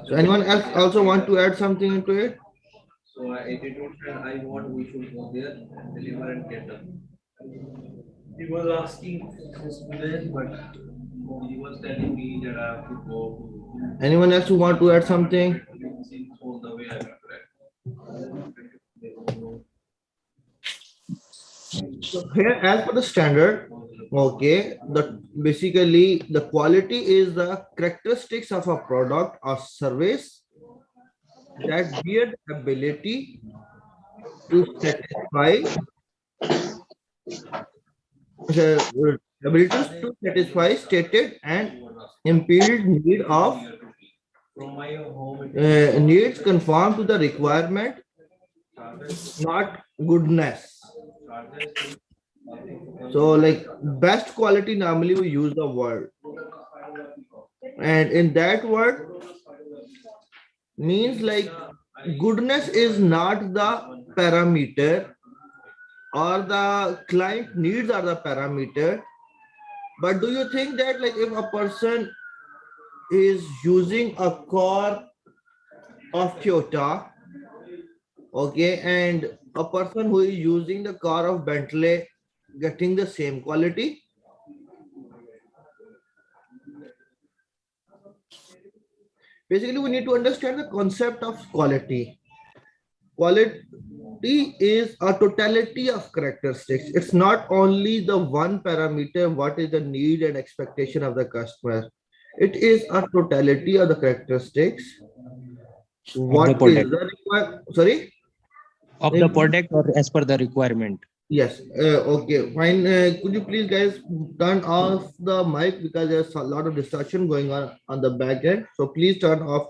So anyone else also want to add something into it? So attitude said, I want we should go there and deliver and get done. He was asking his village, but he was telling me that I have to go to Anyone else who want to add something? see all the way I will correct. So here, as per the standard, okay, the basically the quality is the characteristics of a product or service that bear the ability to satisfy the ability to satisfy stated and impeded need of From my home, needs conform to the requirement, not goodness. So like best quality normally we use the word, and in that word means like goodness is not the parameter or the client needs are the parameter. But do you think that like if a person is using a car of Toyota, okay, and a person who is using the car of Bentley getting the same quality? Basically, we need to understand the concept of quality. Quality is a totality of characteristics. It's not only the one parameter, what is the need and expectation of the customer. It is a totality of the characteristics. of the What is product, the require? Sorry? or as per the requirement. Yes. Okay. Fine. Could you please guys turn off the mic because there's a lot of discussion going on the back end. So please turn off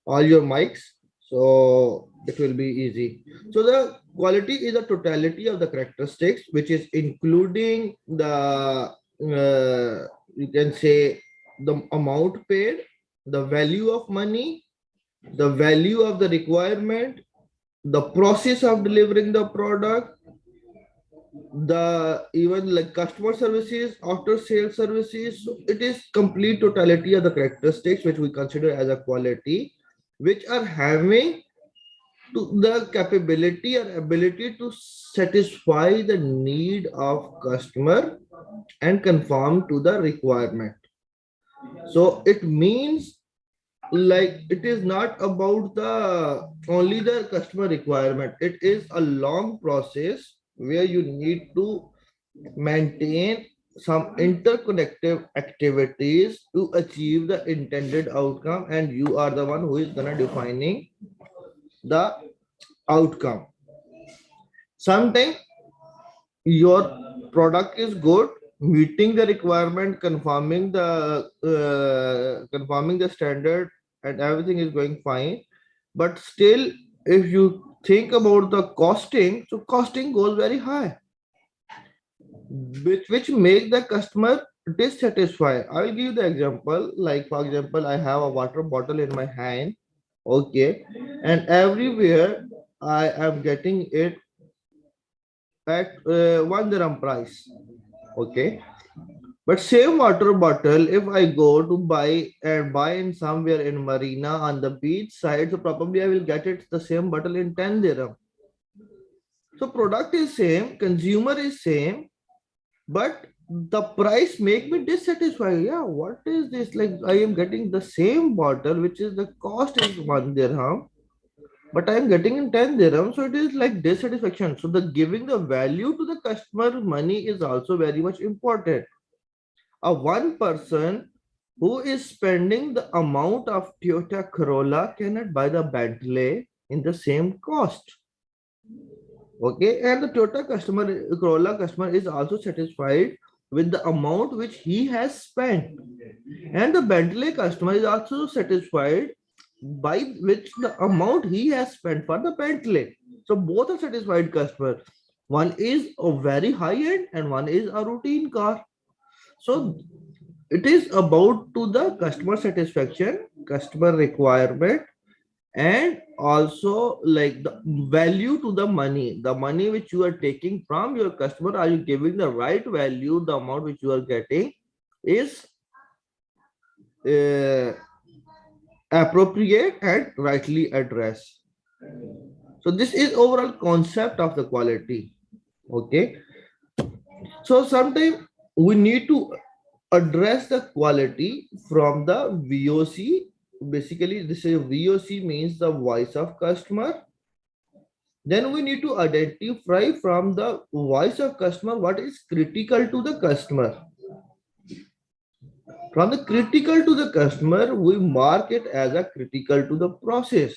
all your mics. So it will be easy. So the quality is a totality of the characteristics, which is including the you can say the amount paid, the value of money, the value of the requirement, the process of delivering the product, the even like customer services, after sales services. So it is complete totality of the characteristics which we consider as a quality, which are having to the capability or ability to satisfy the need of customer and conform to the requirement. So it means like it is not about the only the customer requirement. It is a long process where you need to maintain some interconnective activities to achieve the intended outcome, and you are the one who is gonna defining the outcome. Sometimes your product is good, meeting the requirement, conforming the standard, and everything is going fine. But still, if you think about the costing, so costing goes very high, which make the customer dissatisfied. I will give you the example. Like for example, I have a water bottle in my hand, okay, and everywhere I am getting it at 1 dirham price, okay. But same water bottle, if I go to buy in somewhere in marina on the beach side, so probably I will get it the same bottle in 10 dirham. So product is same, consumer is same, but the price make me dissatisfied. Yeah, what is this? Like I am getting the same bottle, which is the cost is 1 dirham, but I am getting in 10 dirham. So it is like dissatisfaction. So the giving the value to the customer money is also very much important. A one person who is spending the amount of Toyota Corolla cannot buy the Bentley in the same cost. Okay, and the Toyota customer, Corolla customer is also satisfied with the amount which he has spent, and the Bentley customer is also satisfied by which the amount he has spent for the Bentley. So both are satisfied customer. One is a very high end and one is a routine car. So it is about to the customer satisfaction, customer requirement, and also like the value to the money which you are taking from your customer. Are you giving the right value? The amount which you are getting is uh, appropriate and rightly address. So this is overall concept of the quality. Okay. So sometimes we need to address the quality from the VOC. Basically, this is VOC means the voice of customer. Then we need to identify from the voice of customer what is critical to the customer. From the critical to the customer, we mark it as a critical to the process.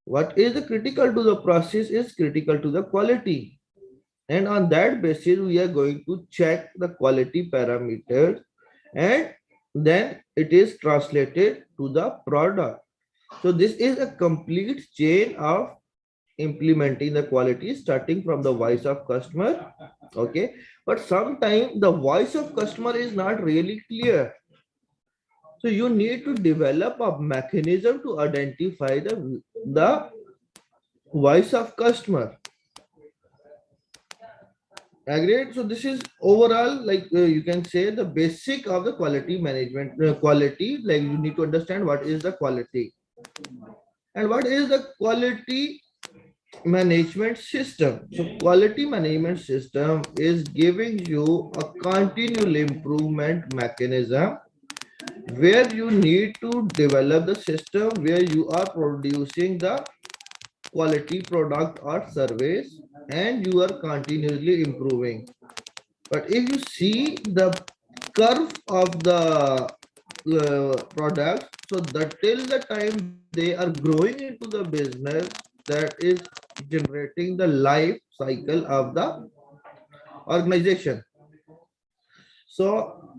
What is the critical to the process is critical to the quality. And on that basis, we are going to check the quality parameters, and then it is translated to the product. So this is a complete chain of implementing the quality starting from the voice of customer. Okay, but sometimes the voice of customer is not really clear. So you need to develop a mechanism to identify the voice of customer. Agreed. So this is overall, like you can say, the basic of the quality management. Quality, like you need to understand what is the quality and what is the quality management system. So quality management system is giving you a continual improvement mechanism where you need to develop the system where you are producing the quality product or service and you are continuously improving. But if you see the curve of the product, so that till the time they are growing into the business, that is generating the life cycle of the organization. So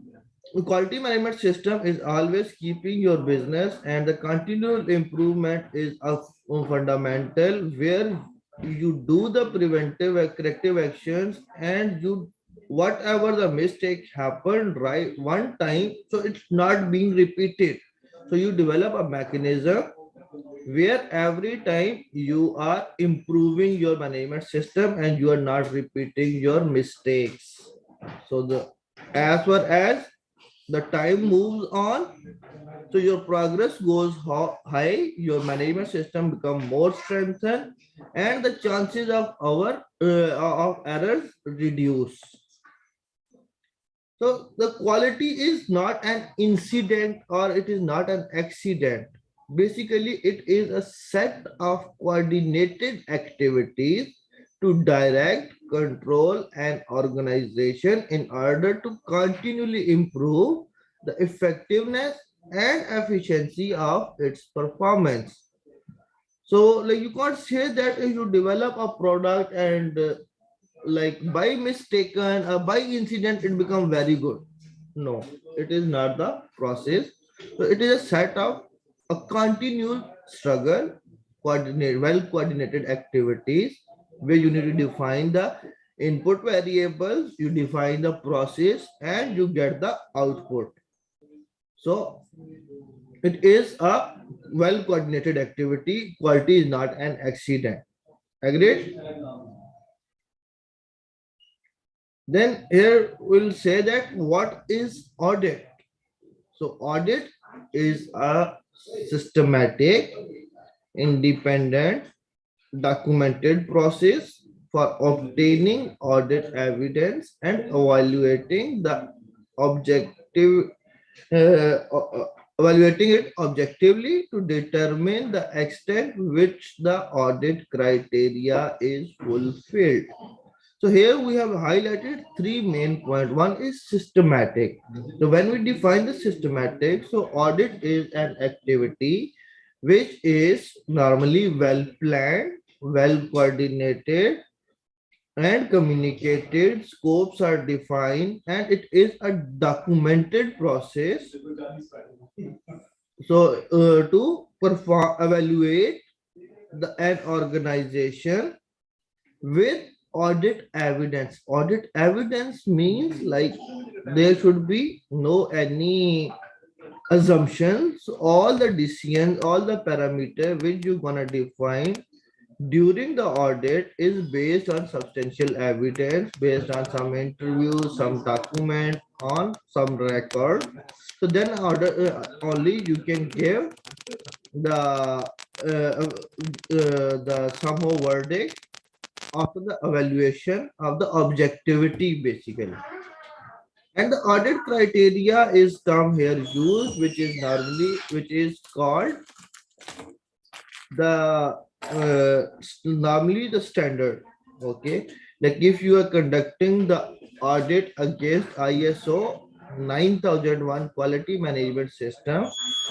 quality management system is always keeping your business, and the continual improvement is a fundamental where you do the preventive corrective actions, and you whatever the mistake happened right one time, so it's not being repeated. So you develop a mechanism where every time you are improving your management system and you are not repeating your mistakes. So the as far as the time moves on, so your progress goes high, your management system become more strengthened, and the chances of our of errors reduce. So the quality is not an incident or it is not an accident. Basically, it is a set of coordinated activities to direct, control, and organization in order to continually improve the effectiveness and efficiency of its performance. So, like you can't say that if you develop a product and like by mistaken or by incident it become very good. No, it is not the process. So it is a set of a continual struggle, coordinate well coordinated activities where you need to define the input variables, you define the process, and you get the output. So it is a well coordinated activity. Quality is not an accident. Agreed? Then here we'll say that what is audit? So audit is a systematic, independent, documented process for obtaining audit evidence and evaluating the objective evaluating it objectively to determine the extent which the audit criteria is fulfilled. So here we have highlighted three main points. One is systematic. So when we define the systematic, so audit is an activity which is normally well planned, well coordinated, and communicated. Scopes are defined, and it is a documented process. So to perform evaluate an organization with audit evidence. Audit evidence means like there should be no any assumptions. All the decisions, all the parameter which you're gonna define during the audit is based on substantial evidence, based on some interviews, some document, on some record. So then only you can give the somehow verdict after the evaluation of the objectivity basically. And the audit criteria is term here used, which is called the normally the standard. Okay, like if you are conducting the audit against ISO 9001 quality management system,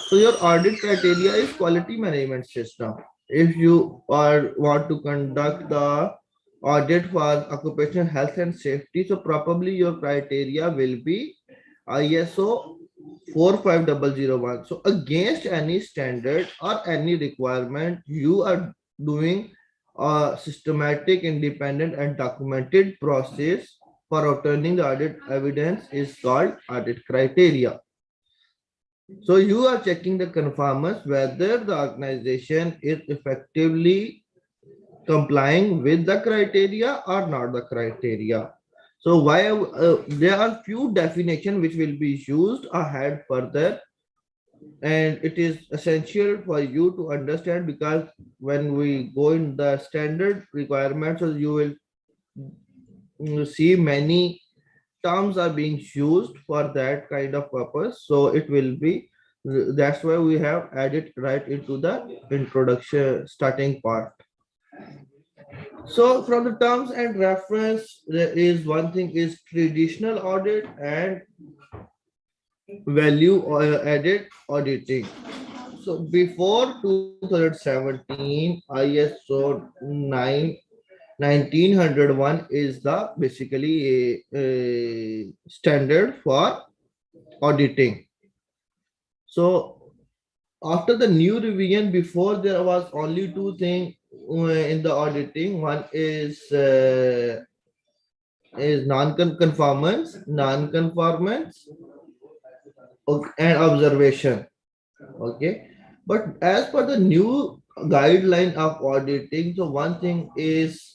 so your audit criteria is quality management system. If you are want to conduct the audit for occupational health and safety, so probably your criteria will be ISO 45001. So against any standard or any requirement, you are doing a systematic, independent and documented process for obtaining the audit evidence is called audit criteria. So you are checking the conformance whether the organization is effectively complying with the criteria or not the criteria. So why there are few definition which will be used ahead further, and it is essential for you to understand because when we go in the standard requirements, so you will see many terms are being used for that kind of purpose. So it will be, that's why we have added right into the introduction starting part. So from the terms and reference, there is one thing is traditional audit and value added auditing. So before 2017, ISO 1901 is the basically a standard for auditing. So after the new revision, before there was only two things in the auditing. One is non-conformance and observation. Okay, but as per the new guideline of auditing, so one thing is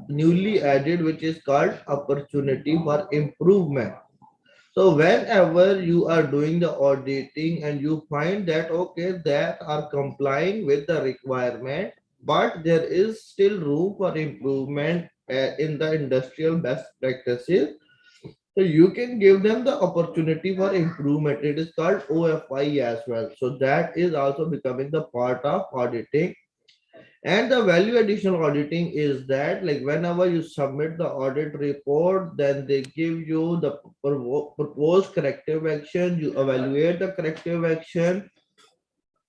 newly added, which is called opportunity for improvement. So whenever you are doing the auditing and you find that okay, that are complying with the requirement, but there is still room for improvement in the industrial best practices, so you can give them the opportunity for improvement. It is called OFI as well. So that is also becoming the part of auditing. And the value additional auditing is that like whenever you submit the audit report, then they give you the proposed corrective action. You evaluate the corrective action.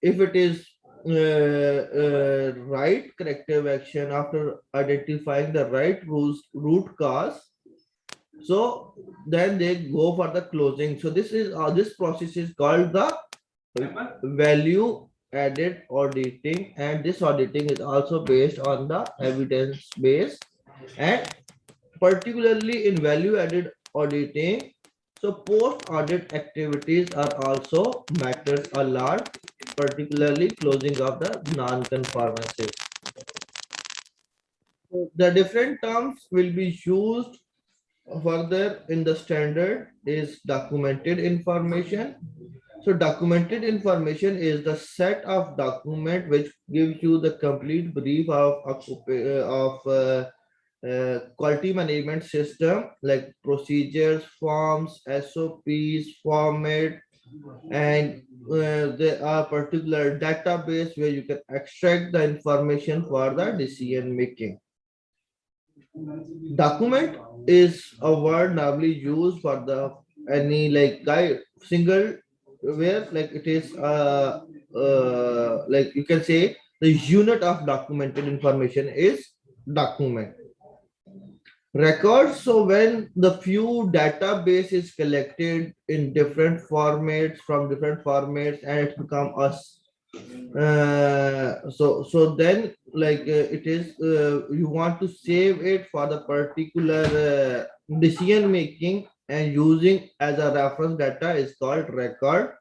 If it is right corrective action after identifying the right root cause, so then they go for the closing. So this process is called the value added auditing, and this auditing is also based on the evidence base, and particularly in value added auditing, so post audit activities are also matters a lot, particularly closing of the non-conformances. The different terms will be used further in the standard is documented information. So documented information is the set of document which gives you the complete brief of quality management system, like procedures, forms, SOPs, format, and there are particular database where you can extract the information for the decision making. Document is a word normally used for the any like guide single, where like it is like you can say the unit of documented information is document. Records, so when the few database is collected in different formats from different formats and it become us, so then like it is you want to save it for the particular decision making, and using as a reference data is called record.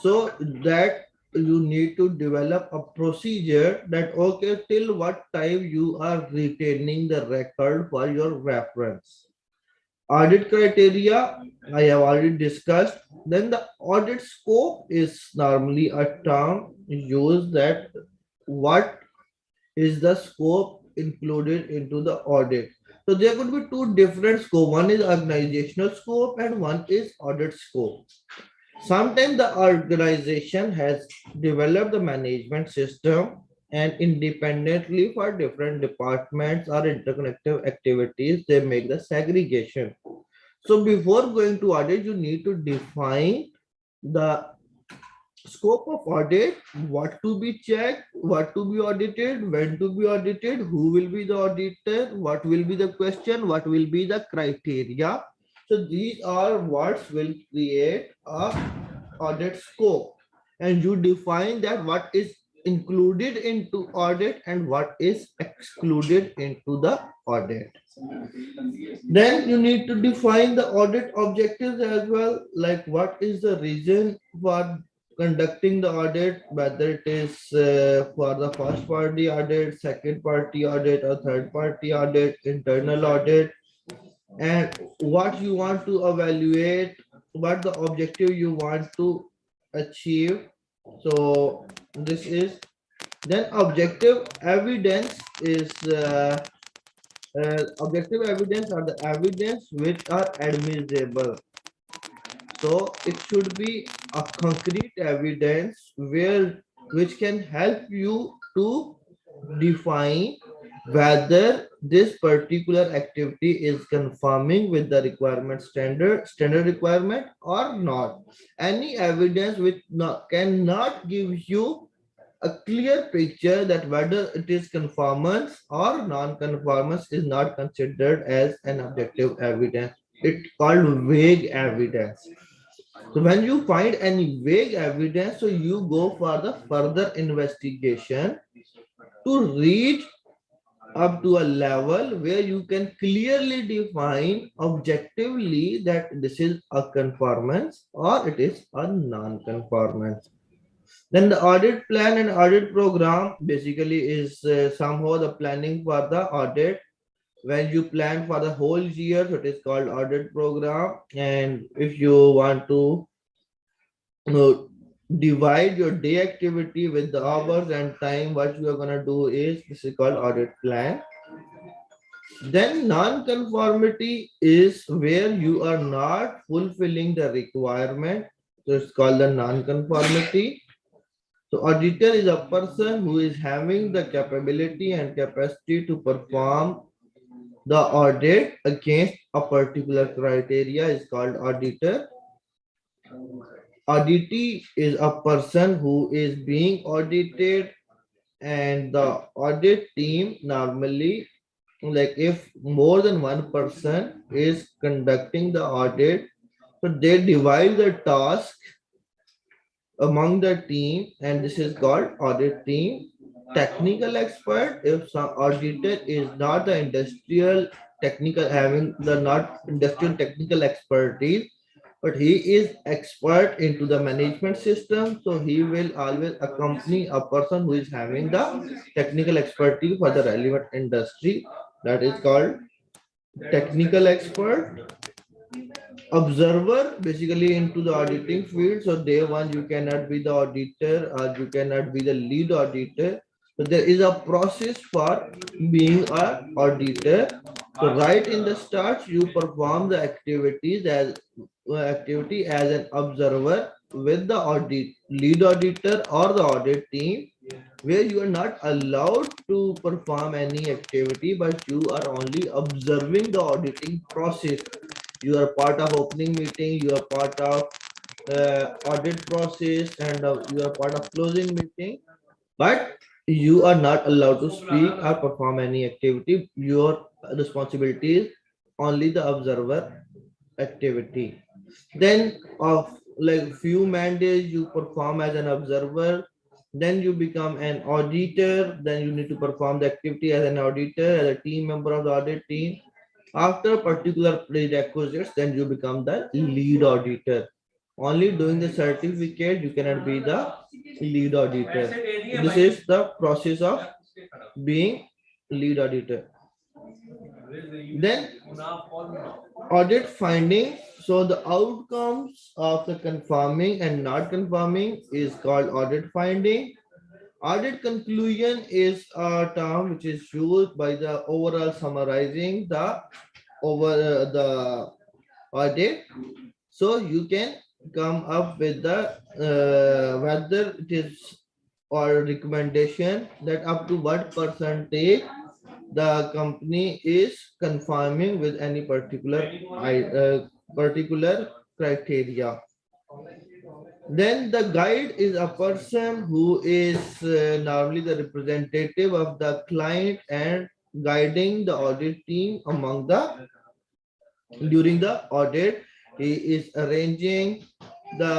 So that you need to develop a procedure that okay, till what time you are retaining the record for your reference. Audit criteria I have already discussed. Then the audit scope is normally a term used that what is the scope included into the audit. So there could be two different scope. One is organizational scope and one is audit scope. Sometimes the organization has developed the management system and independently for different departments or interconnected activities, they make the segregation. So before going to audit, you need to define the scope of audit, what to be checked, what to be audited, when to be audited, who will be the auditor, what will be the question, what will be the criteria. So these are what will create a audit scope, and you define that what is included into audit and what is excluded into the audit. Then you need to define the audit objectives as well, like what is the reason for conducting the audit, whether it is for the first party audit, second party audit, or third party audit, internal audit, and what you want to evaluate, what the objective you want to achieve. So this is then objective evidence is objective evidence are the evidence which are admissible. So it should be a concrete evidence where which can help you to define whether this particular activity is conforming with the requirement standard requirement or not. Any evidence which cannot give you a clear picture that whether it is conformance or non-conformance is not considered as an objective evidence. It's called vague evidence. So when you find any vague evidence, so you go for the further investigation to reach up to a level where you can clearly define objectively that this is a conformance or it is a non-conformance. Then the audit plan and audit program basically is somehow the planning for the audit. When you plan for the whole year, so it is called audit program. And if you want to know, divide your day activity with the hours and time, what you are gonna do is this is called audit plan. Then non-conformity is where you are not fulfilling the requirement. So it's called the non-conformity. So auditor is a person who is having the capability and capacity to perform the audit against a particular criteria is called auditor. Auditee is a person who is being audited, and the audit team normally, like if more than one person is conducting the audit, so they divide the task among the team, and this is called audit team. Technical expert, if some auditor is not the industrial technical having the not industrial technical expertise, but he is expert into the management system, so he will always accompany a person who is having the technical expertise for the relevant industry. That is called technical expert. Observer basically into the auditing field. So day one you cannot be the auditor or you cannot be the lead auditor. So there is a process for being a auditor. So right in the start you perform the activity as an observer with the audit lead auditor or the audit team, where you are not allowed to perform any activity but you are only observing the auditing process. You are part of opening meeting, you are part of audit process, and you are part of closing meeting, but you are not allowed to speak or perform any activity. Your responsibility is only the observer activity. Then of like few mandates you perform as an observer, then you become an auditor, then you need to perform the activity as an auditor, as a team member of the audit team. After particular prerequisites, then you become the lead auditor. Only doing the certificate, you cannot be the lead auditor. This is the process of being lead auditor. Then audit finding. So the outcomes of the confirming and not confirming is called audit finding. Audit conclusion is a term which is used by the overall summarizing the the audit. So you can come up with the whether it is or recommendation that up to what percentage the company is conforming with any particular criteria. Then the guide is a person who is normally the representative of the client and guiding the audit team among the during the audit. He is arranging the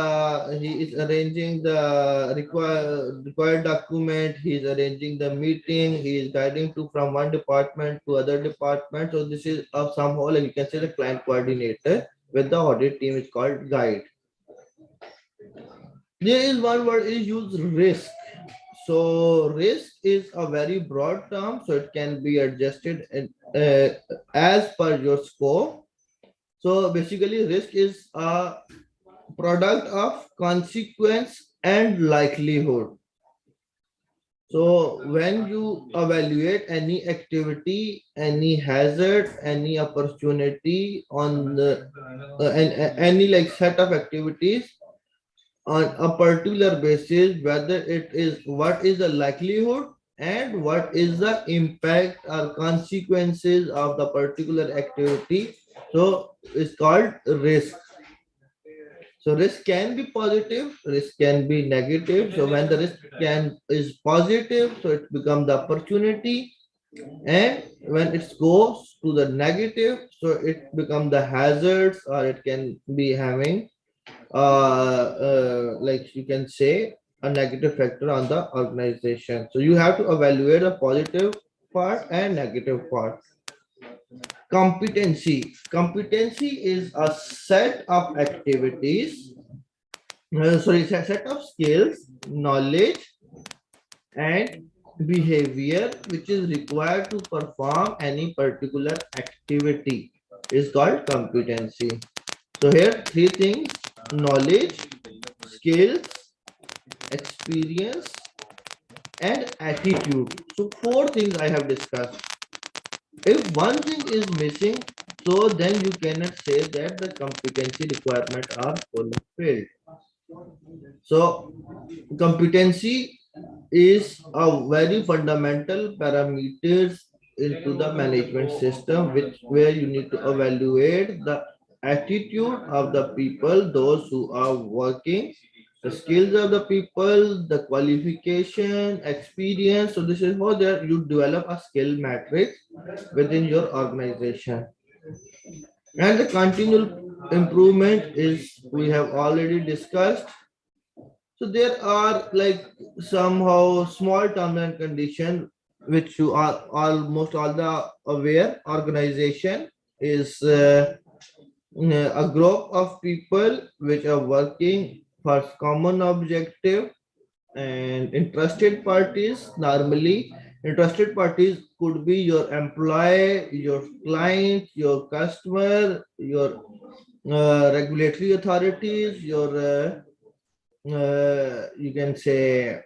required document. He is arranging the meeting. He is guiding to from one department to other department. So this is of somehow like you can say the client coordinator with the audit team is called guide. There is one word is used, risk. So risk is a very broad term, so it can be adjusted as per your scope. So basically, risk is a product of consequence and likelihood. So when you evaluate any activity, any hazard, any opportunity on the any like set of activities on a particular basis, whether it is what is the likelihood and what is the impact or consequences of the particular activity. So it's called risk. So risk can be positive, risk can be negative. So when the risk can is positive, so it becomes the opportunity. And when it goes to the negative, so it becomes the hazards, or it can be having like you can say a negative factor on the organization. So you have to evaluate the positive part and negative part. Competency is a set of activities, sorry, it's a set of skills, knowledge, and behavior which is required to perform any particular activity is called competency. So here three things: knowledge, skills, experience, and attitude. So four things I have discussed. If one thing is missing, so then you cannot say that the competency requirements are fulfilled. So competency is a very fundamental parameters into the management system, which where you need to evaluate the attitude of the people, those who are working, the skills of the people, the qualification, experience. So this is how that you develop a skill matrix within your organization. And the continual improvement is we have already discussed. So there are like somehow small terms and condition which you are almost all the aware. Organization is a group of people which are working for common objective. And interested parties, normally interested parties could be your employee, your client, your customer, your regulatory authorities, your you can say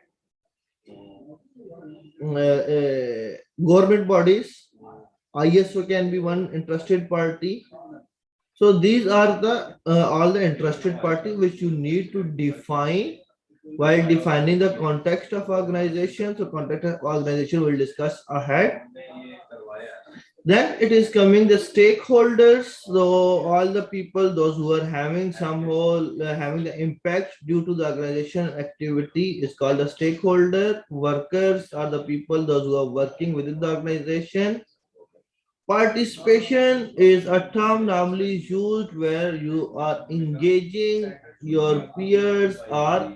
government bodies. ISO can be one interested party. So these are the all the interested party which you need to define while defining the context of organization. So context of organization we'll discuss ahead. Then it is coming the stakeholders. So all the people, those who are having some whole having the impact due to the organization activity is called a stakeholder. Workers are the people, those who are working within the organization. Participation is a term normally used where you are engaging your peers or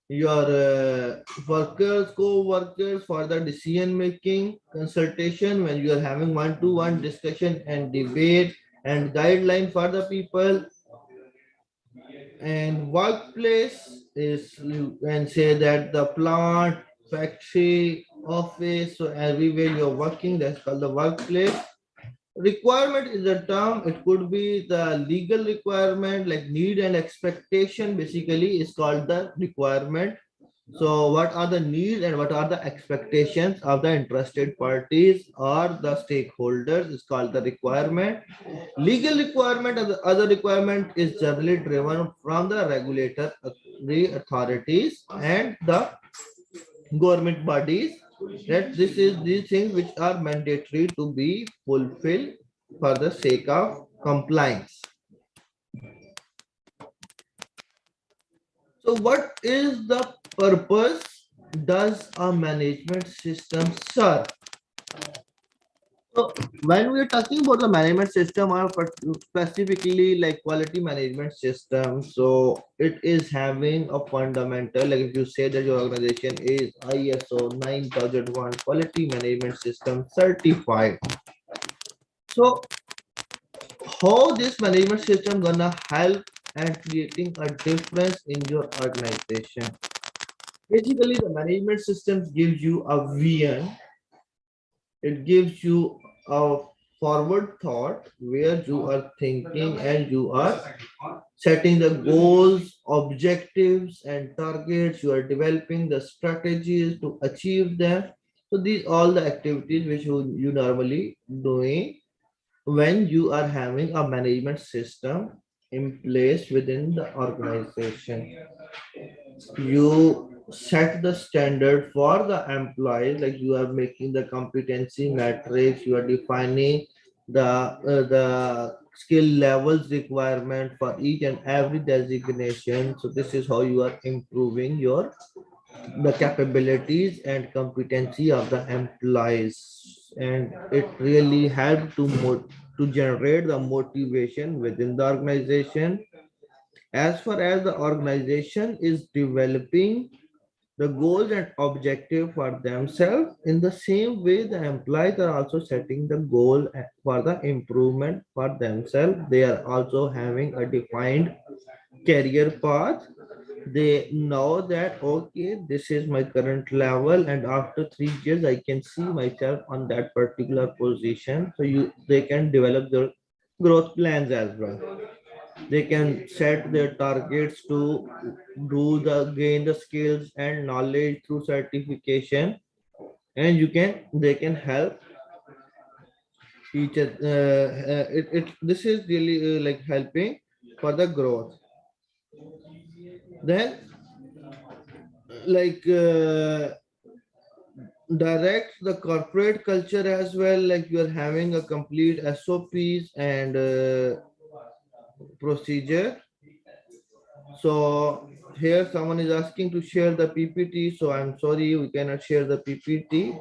your workers, co-workers for the decision making consultation when you are having one-to-one discussion and debate and guideline for the people. And workplace is, you can say that the plant, factory, office, so everywhere you're working, that's called the workplace. Requirement is a term, it could be the legal requirement, like need and expectation basically is called the requirement. So what are the needs and what are the expectations of the interested parties or the stakeholders is called the requirement. Legal requirement and the other requirement is generally driven from the regulator, the authorities and the government bodies, that this is these things which are mandatory to be fulfilled for the sake of compliance. So what is the purpose does a management system serve? So when we're talking about the management system or specifically like quality management system, so it is having a fundamental, like if you say that your organization is ISO 9001 quality management system certified. So how this management system gonna help and creating a difference in your organization? Basically, the management systems gives you a vision. It gives you a forward thought where you are thinking and you are setting the goals, objectives, and targets. You are developing the strategies to achieve them. So these all the activities which you normally doing when you are having a management system in place within the organization. You set the standard for the employees, like you are making the competency matrix, you are defining the skill levels requirement for each and every designation. So this is how you are improving your the capabilities and competency of the employees, and it really helped to generate the motivation within the organization. As far as the organization is developing the goals and objective for themselves, in the same way the employees are also setting the goal for the improvement for themselves. They are also having a defined career path. They know that okay, this is my current level and after 3 years I can see myself on that particular position. So they can develop their growth plans as well. They can set their targets to do the gain the skills and knowledge through certification, and they can help each this is really like helping for the growth. Then like direct the corporate culture as well, like you are having a complete SOPs and procedure. So here someone is asking to share the PPT, so I'm sorry we cannot share the PPT.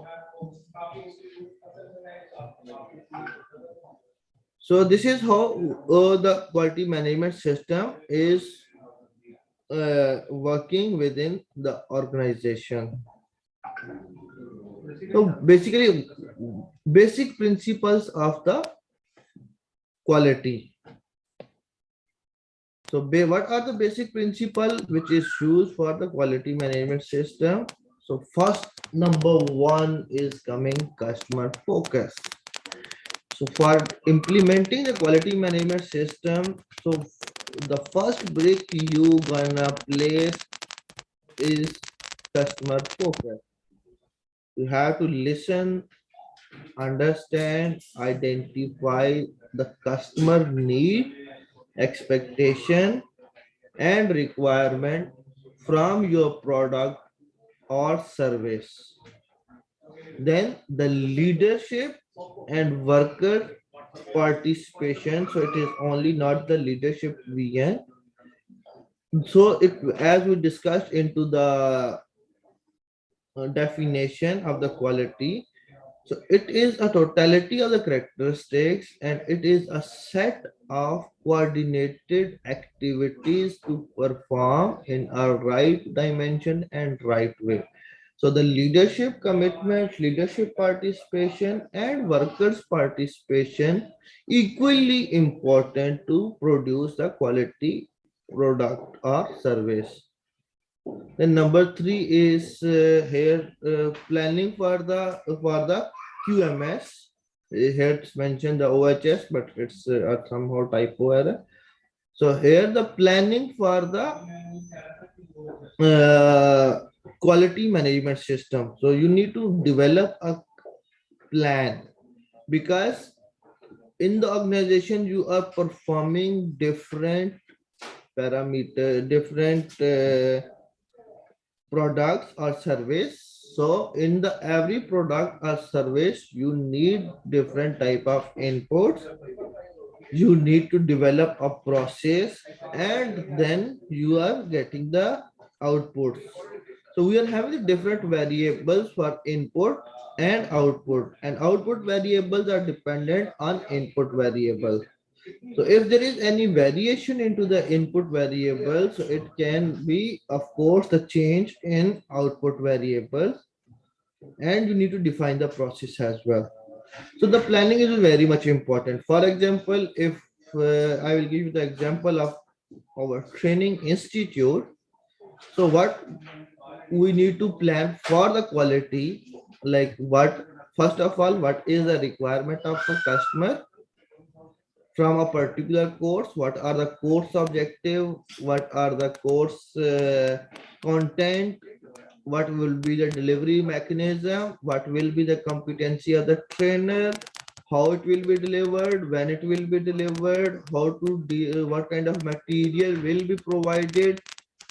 So this is how the quality management system is working within the organization. So basically, basic principles of the quality. So what are the basic principles which is used for the quality management system? So first, number one is coming customer focus. So for implementing the quality management system, so the first brick you gonna place is customer focus. You have to listen, understand, identify the customer need, expectation, and requirement from your product or service. Then the leadership and worker participation. So it is only not the leadership vision. So it, as we discussed into the definition of the quality, so it is a totality of the characteristics and it is a set of coordinated activities to perform in a right dimension and right way. So the leadership commitment, leadership participation and workers participation equally important to produce the quality product or service. Then number three is here planning for the QMS. Here it's mentioned the OHS, but it's somehow typo error. So here the planning for the quality management system. So you need to develop a plan because in the organization you are performing different parameter, different products or service. So in the every product or service you need different type of inputs. You need to develop a process and then you are getting the outputs. So we are having different variables for input and output variables are dependent on input variables. So if there is any variation into the input variables, so it can be, of course, the change in output variables, and you need to define the process as well. So the planning is very much important. For example, if I will give you the example of our training institute. So what we need to plan for the quality, like what, first of all, what is the requirement of the customer from a particular course, what are the course objective, what are the course content, what will be the delivery mechanism, what will be the competency of the trainer, how it will be delivered, when it will be delivered, how to what kind of material will be provided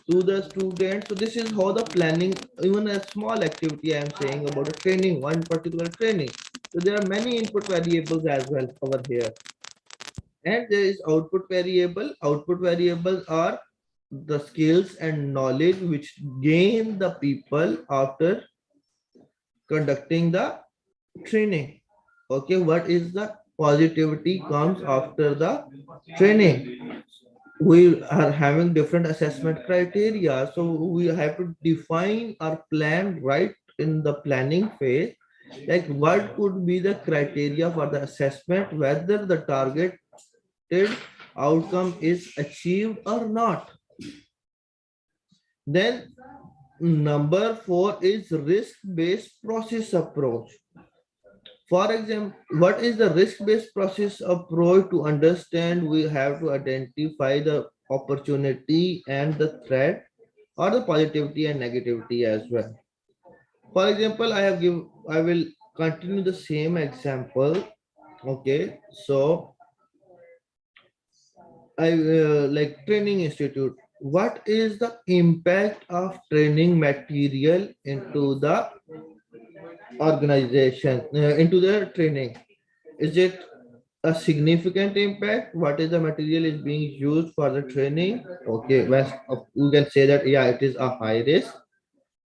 to the students. So this is how the planning, even a small activity I am saying about a training, one particular training. So there are many input variables as well over here. And there is output variable. Output variables are the skills and knowledge which gain the people after conducting the training. Okay, what is the positivity comes after the training? We are having different assessment criteria, so we have to define our plan right in the planning phase, like what could be the criteria for the assessment, whether the targeted outcome is achieved or not. Then number four is risk-based process approach. For example, what is the risk-based process approach? To understand, we have to identify the opportunity and the threat, or the positivity and negativity as well. For example, I will continue the same example. Okay, so I like training institute. What is the impact of training material into the organization, into the training? Is it a significant impact? What is the material is being used for the training? Okay, well, you can say that, yeah, it is a high risk.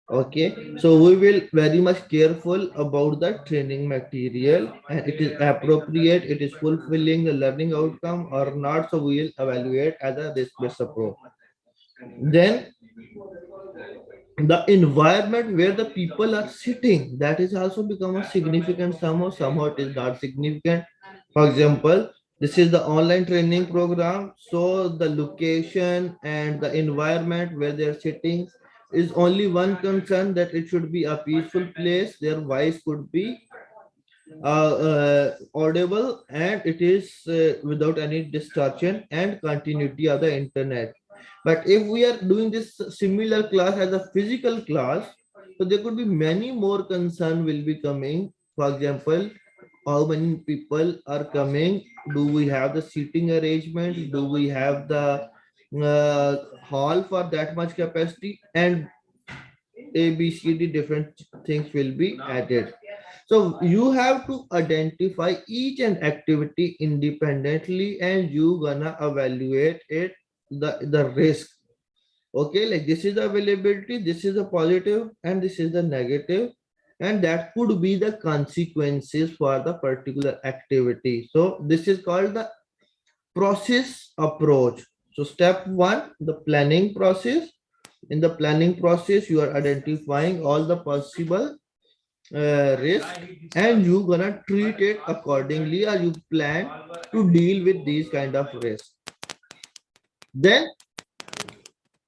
Okay, so we will very much careful about the training material and it is appropriate, it is fulfilling the learning outcome or not. So we will evaluate as a risk-based approach. Then the environment where the people are sitting, that is also become a significant, somehow it is not significant. For example, this is the online training program, so the location and the environment where they are sitting is only one concern, that it should be a peaceful place, their voice could be audible and it is without any distortion and continuity of the internet. But if we are doing this similar class as a physical class, so there could be many more concern will be coming. For example, how many people are coming, do we have the seating arrangement, do we have the hall for that much capacity, and a b c d different things will be added. So you have to identify each and activity independently and you gonna evaluate it, the risk. Okay, like this is the availability, this is the positive and this is the negative, and that could be the consequences for the particular activity. So this is called the process approach. So step one, the planning process. In the planning process, you are identifying all the possible risk and you gonna treat it accordingly, or you plan to deal with these kind of risks. Then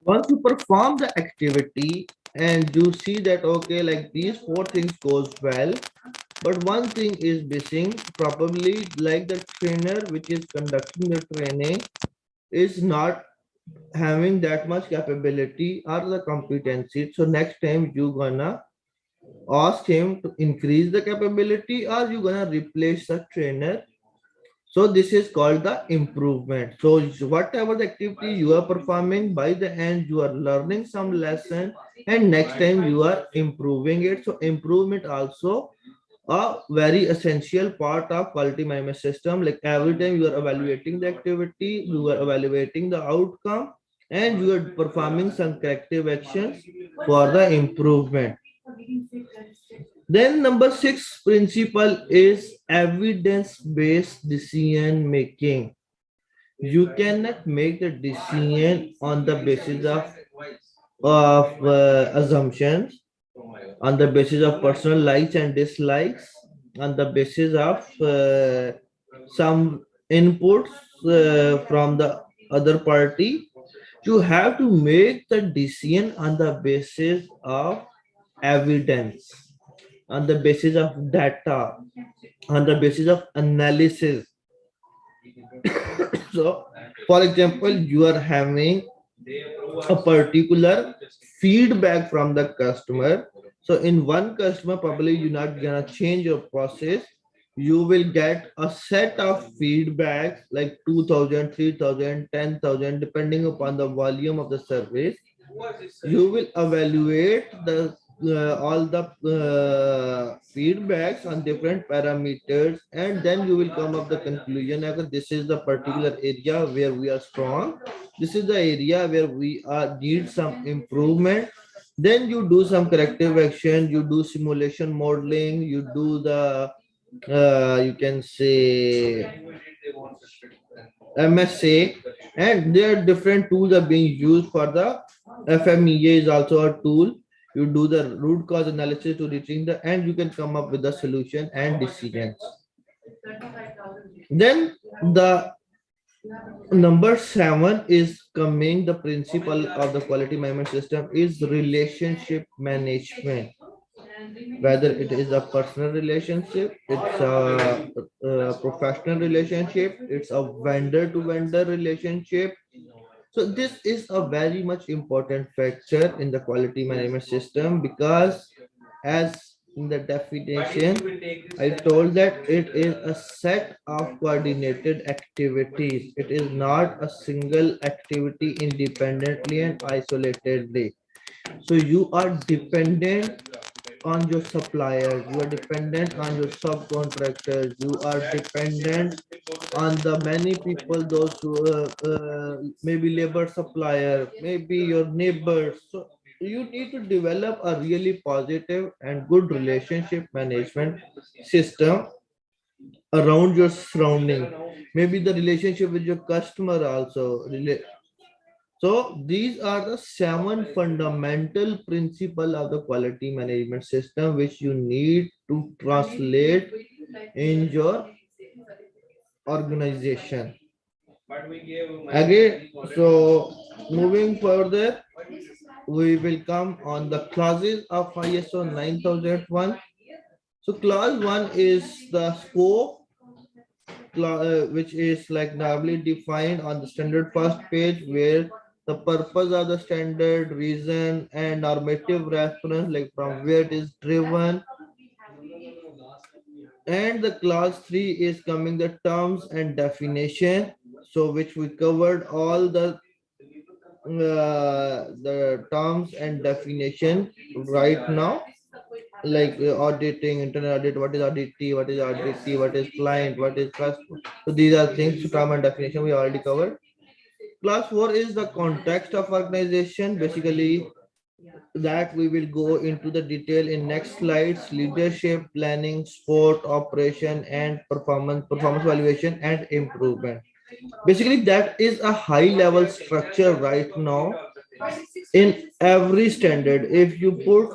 Once you perform the activity and you see that okay, like these four things goes well, but one thing is missing, probably like the trainer which is conducting the training is not having that much capability or the competency. So next time you gonna ask him to increase the capability or you gonna replace the trainer. So this is called the improvement. So whatever the activity you are performing, by the end you are learning some lesson and next time you are improving it. So improvement also a very essential part of quality management system. Like every time you are evaluating the activity, you are evaluating the outcome and you are performing some corrective actions for the improvement. Then number six principle is evidence-based decision making. You cannot make the decision on the basis of assumptions, on the basis of personal likes and dislikes, on the basis of some inputs from the other party. You have to make the decision on the basis of evidence, on the basis of data, on the basis of analysis. So, for example, you are having a particular feedback from the customer. So in one customer, probably you're not gonna change your process. You will get a set of feedbacks like 2000, 3000, 10,000, depending upon the volume of the service. You will evaluate the all the feedbacks on different parameters and then you will come up the conclusion that this is the particular area where we are strong, this is the area where we are need some improvement. Then you do some corrective action, you do simulation modeling, you do the you can say MSA, and there are different tools are being used for the FMEA is also a tool. You do the root cause analysis to reaching the and you can come up with the solution and decisions. Then the number seven is coming the principle of the quality management system is relationship management. Whether it is a personal relationship, it's a professional relationship, it's a vendor to vendor relationship. So this is a very much important factor in the quality management system because as in the definition, I told that it is a set of coordinated activities. It is not a single activity independently and isolatedly. So you are dependent on your suppliers, you are dependent on your subcontractors, you are dependent on the many people, those who maybe labor supplier, maybe your neighbors. So you need to develop a really positive and good relationship management system around your surrounding. Maybe the relationship with your customer also. So these are the seven fundamental principles of the quality management system which you need to translate in your organization. Again, so moving further, we will come on the clauses of ISO 9001. So clause 1 is the scope, which is like normally defined on the standard first page where the purpose of the standard, reason and normative reference like from where it is driven. And the clause 3 is coming the terms and definition, so which we covered all the terms and definition right now, like auditing, internal audit, what is auditee, what is auditee, what is client, what is customer. So these are things, term and definition we already covered. Class 4 is the context of organization. Basically, that we will go into the detail in next slides: leadership, planning, support, operation, and performance evaluation and improvement. Basically, that is a high level structure right now in every standard. If you put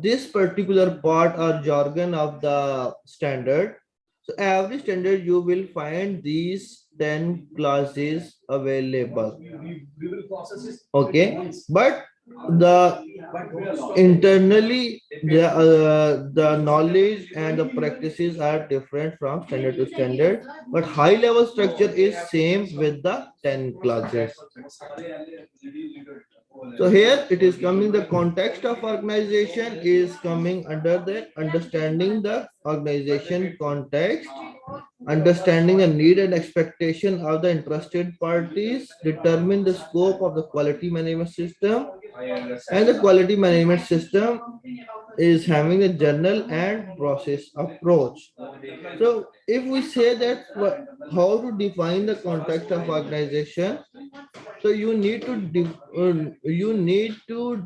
this particular part or jargon of the standard, so every standard you will find these 10 classes available. Okay, but the internally the knowledge and the practices are different from standard to standard, but high level structure is same with the 10 classes. So here it is coming, the context of organization is coming under the understanding the organization context, understanding the need and expectation of the interested parties, determine the scope of the quality management system, and the quality management system is having a journal and process approach. So if we say that how to define the context of organization, so you need to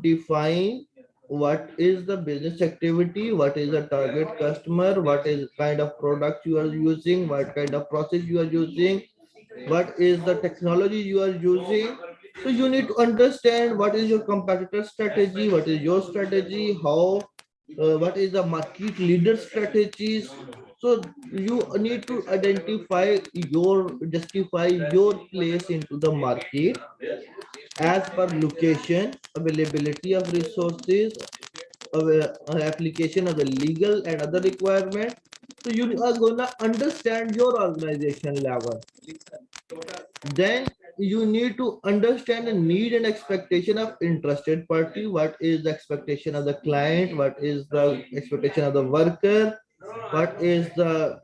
define what is the business activity, what is the target customer, what is kind of product you are using, what kind of process you are using, what is the technology you are using. So you need to understand what is your competitor strategy, what is your strategy, how what is the market leader strategies. So you need to identify your justify your place into the market as per location, availability of resources, application of the legal and other requirement. So you are gonna understand your organization level. Then you need to understand the need and expectation of interested party. What is the expectation of the client? What is the expectation of the worker? What is the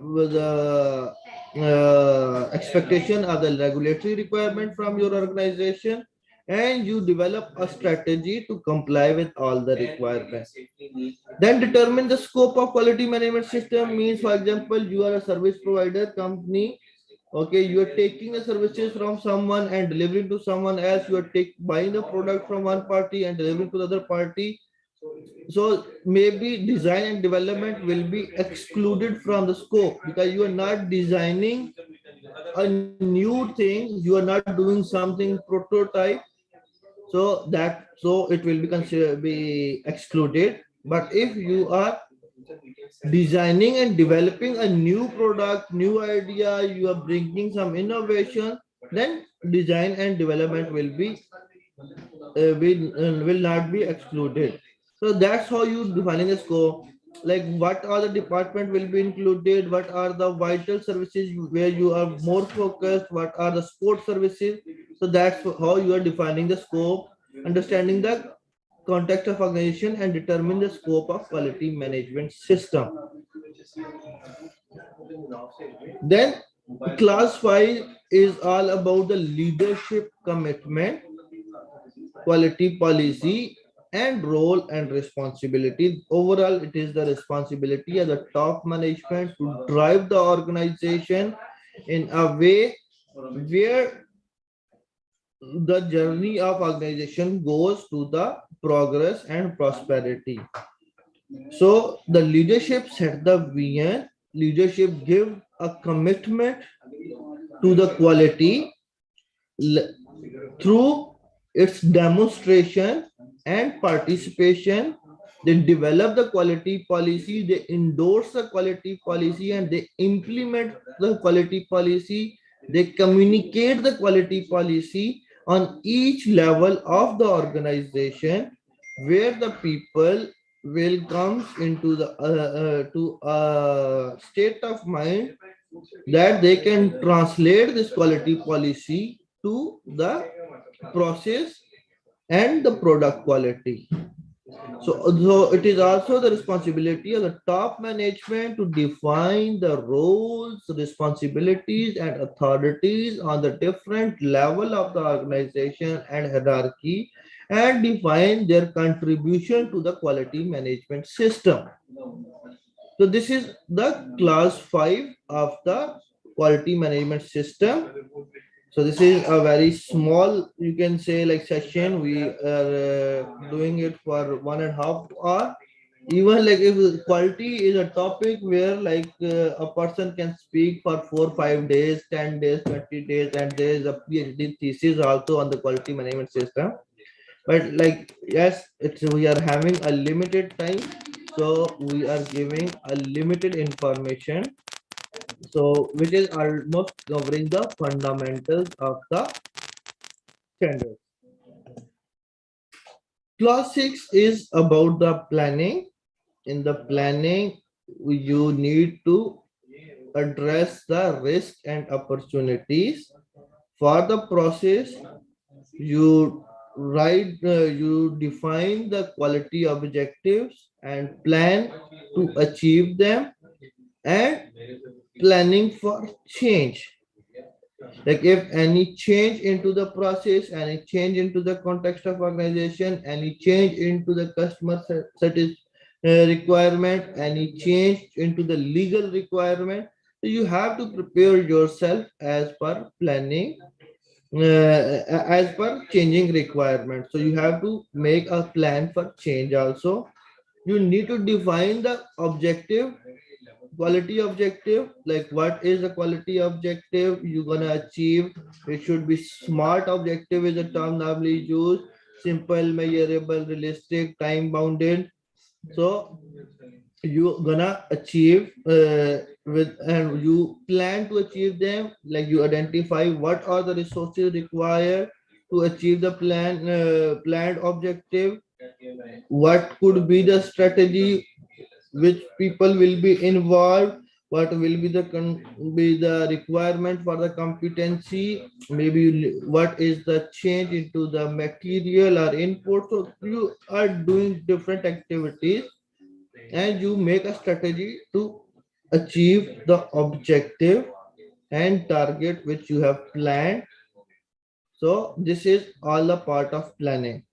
expectation of the regulatory requirement from your organization? And you develop a strategy to comply with all the requirements. Then determine the scope of quality management system. Means, for example, you are a service provider company. Okay, you are taking the services from someone and delivering to someone else. You are buying the product from one party and delivering to the other party. So maybe design and development will be excluded from the scope because you are not designing a new thing, you are not doing something prototype. So it will be considered be excluded. But if you are designing and developing a new product, new idea, you are bringing some innovation, then design and development will not be excluded. So that's how you defining the scope. Like what are the department will be included, what are the vital services where you are more focused, what are the support services. So that's how you are defining the scope, understanding the context of organization and determine the scope of quality management system. Then class 5 is all about the leadership commitment, quality policy, and role and responsibility. Overall, it is the responsibility of the top management to drive the organization in a way where the journey of organization goes to the progress and prosperity. So the leadership set the vision, leadership give a commitment to the quality through its demonstration and participation. They develop the quality policy, they endorse the quality policy, and they implement the quality policy. They communicate the quality policy on each level of the organization, where the people will come into the to a state of mind that they can translate this quality policy to the process and the product quality. So it is also the responsibility of the top management to define the roles, responsibilities, and authorities on the different level of the organization and hierarchy, and define their contribution to the quality management system. So this is the class 5 of the quality management system. So this is a very small, you can say, like session. We are doing it for 1.5 hours. Even like if quality is a topic where like a person can speak for 4 5 days, 10 days, 20 days, and there is a PhD thesis also on the quality management system. But like yes, it's we are having a limited time, so we are giving a limited information. So which is almost covering the fundamentals of the standard. Clause 6 is about the planning. In the planning, you need to address the risk and opportunities. For the process, you you define the quality objectives and plan to achieve them, and planning for change. Like if any change into the process, any change into the context of organization, any change into the customer requirement, any change into the legal requirement, so you have to prepare yourself as per planning, as per changing requirements. So you have to make a plan for change also. You need to define the objective, quality objective, like what is the quality objective you're gonna achieve. It should be smart objective is a term normally used, simple, measurable, realistic, time bounded. So you gonna achieve with, and you plan to achieve them, like you identify what are the resources required to achieve the planned objective, what could be the strategy, which people will be involved, what will be the be the requirement for the competency, maybe what is the change into the material or input. So you are doing different activities and you make a strategy to achieve the objective and target which you have planned. So this is all a part of planning.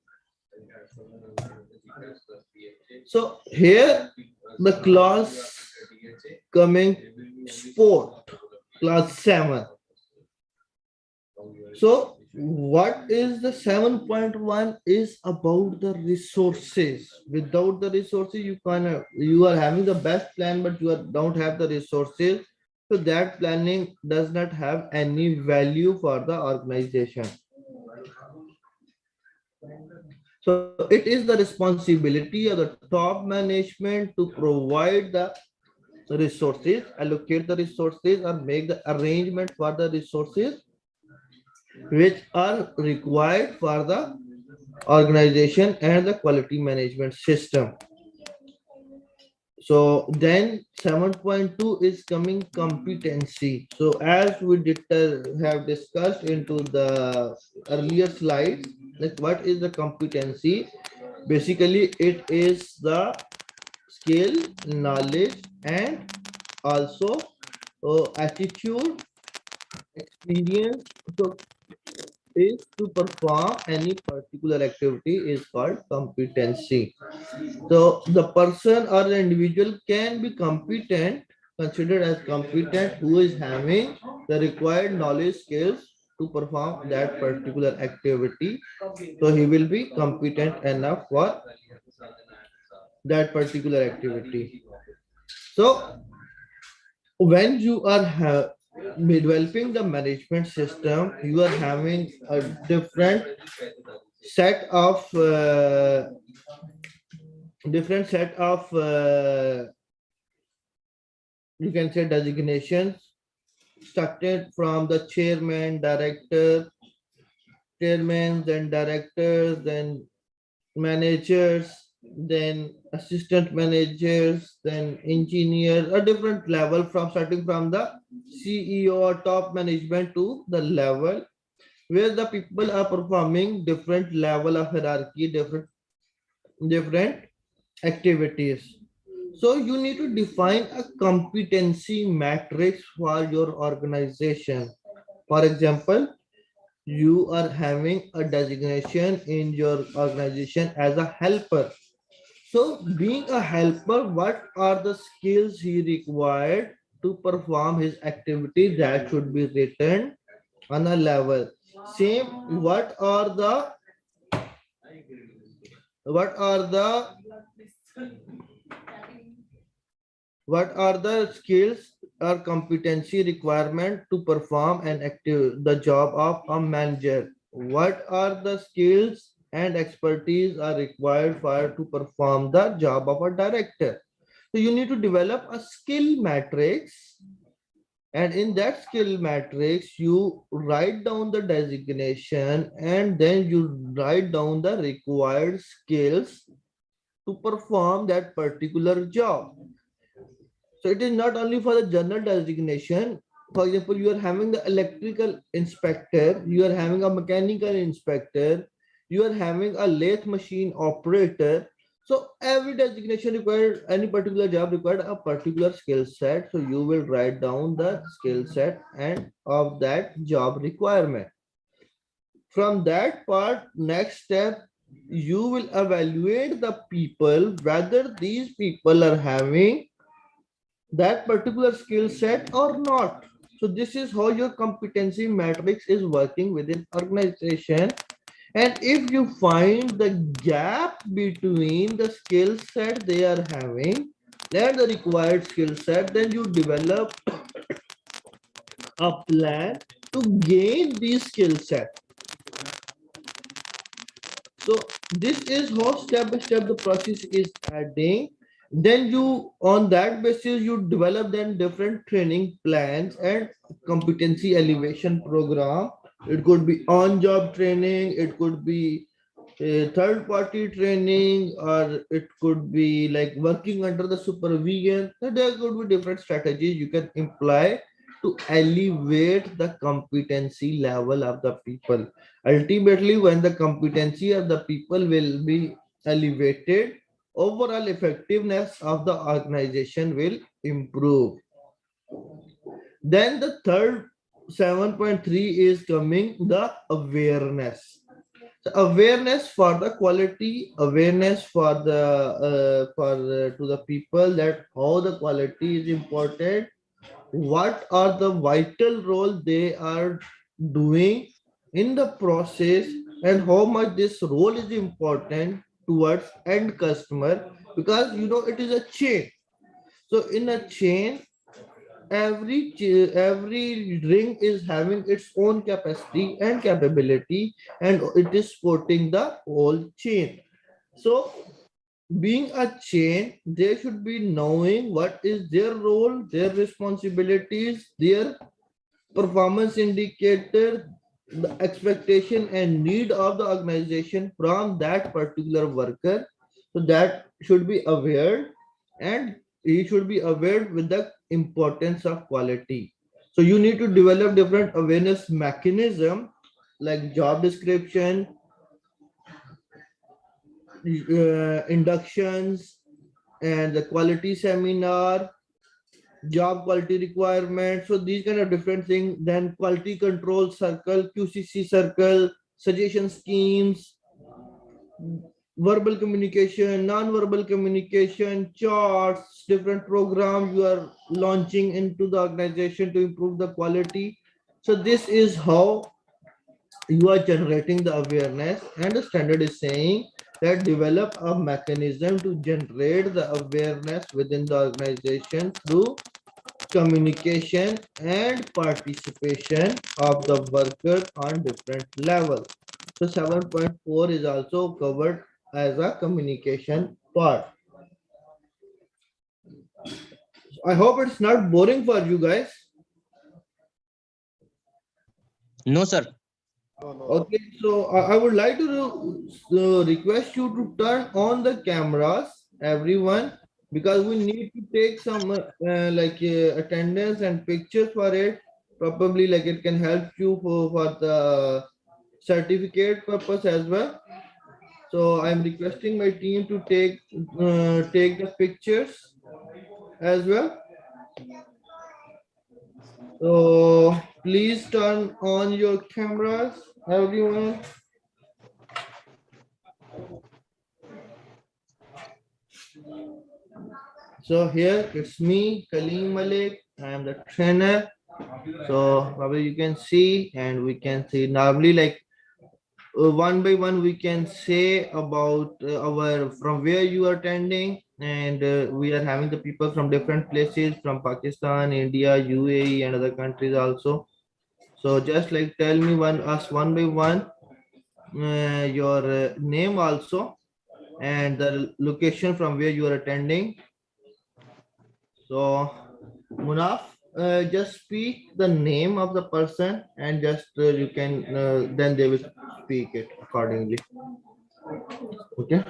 So here the clause coming sport, class 7. So what is the 7.1 is about the resources. Without the resources, you are having the best plan, but don't have the resources. So that planning does not have any value for the organization. So it is the responsibility of the top management to provide the resources, allocate the resources, or make the arrangement for the resources which are required for the organization and the quality management system. So then 7.2 is coming competency. So as we did have discussed into the earlier slides, like what is the competency? Basically, it is the skill, knowledge, and also attitude, experience. So is to perform any particular activity is called competency. So the person or the individual can be competent, considered as competent, who is having the required knowledge, skills to perform that particular activity. So he will be competent enough for that particular activity. So when you are developing the management system, you are having a different set of different set of you can say designations, started from the chairmen, then directors, then managers, then assistant managers, then engineers, a different level from starting from the CEO or top management to the level where the people are performing different level of hierarchy, different activities. So you need to define a competency matrix for your organization. For example, you are having a designation in your organization as a helper. So being a helper, what are the skills he required to perform his activity that should be written on a level? Same, what are the what are the skills or competency requirement to perform an active the job of a manager? What are the skills and expertise are required for to perform the job of a director? So you need to develop a skill matrix And in that skill matrix, you write down the designation and then you write down the required skills to perform that particular job. So it is not only for the general designation. For example, you are having the electrical inspector, you are having a mechanical inspector, you are having a lathe machine operator. So every designation required, any particular job required a particular skill set. So you will write down the skill set and of that job requirement. From that part, next step, you will evaluate the people whether these people are having that particular skill set or not. So this is how your competency matrix is working within organization. And if you find the gap between the skill set they are having and the required skill set, then you develop a plan to gain these skill set. So this is how step by step the process is adding. Then you, on that basis, you develop then different training plans and competency elevation program. It could be on-job training, it could be a third-party training, or it could be like working under the supervision. So there could be different strategies you can employ to elevate the competency level of the people. Ultimately, when the competency of the people will be elevated, overall effectiveness of the organization will improve. Then the third 7.3 is coming the awareness. So awareness for the quality, awareness for the to the people that how the quality is important, what are the vital role they are doing in the process, and how much this role is important towards end customer, because it is a chain. So in a chain, every ring is having its own capacity and capability, and it is supporting the whole chain. So being a chain, they should be knowing what is their role, their responsibilities, their performance indicator, the expectation and need of the organization from that particular worker. So that should be aware, and he should be aware with the importance of quality. So you need to develop different awareness mechanism like job description, inductions, and the quality seminar, job quality requirements. So these kind of different things. Then quality control circle, QCC circle, suggestion schemes, verbal communication, non-verbal communication, charts, different programs you are launching into the organization to improve the quality. So this is how you are generating the awareness, and the standard is saying that develop a mechanism to generate the awareness within the organization through communication and participation of the worker on different levels. So 7.4 is also covered as a communication part. I hope it's not boring for you guys. No, sir. Okay, so I would like to request you to turn on the cameras, everyone, because we need to take some attendance and pictures for it. Probably like it can help you for the certificate purpose as well. So I'm requesting my team to take the pictures as well. So please turn on your cameras, everyone. So here it's me, Kaleem Malik. I am the trainer. So probably you can see, and we can see normally like one by one we can say about our from where you are attending, and we are having the people from different places from Pakistan, India, UAE, and other countries also. So just like tell me one by one your name also and the location from where you are attending. So Munaf, just speak the name of the person and just you can then they will speak it accordingly. Okay.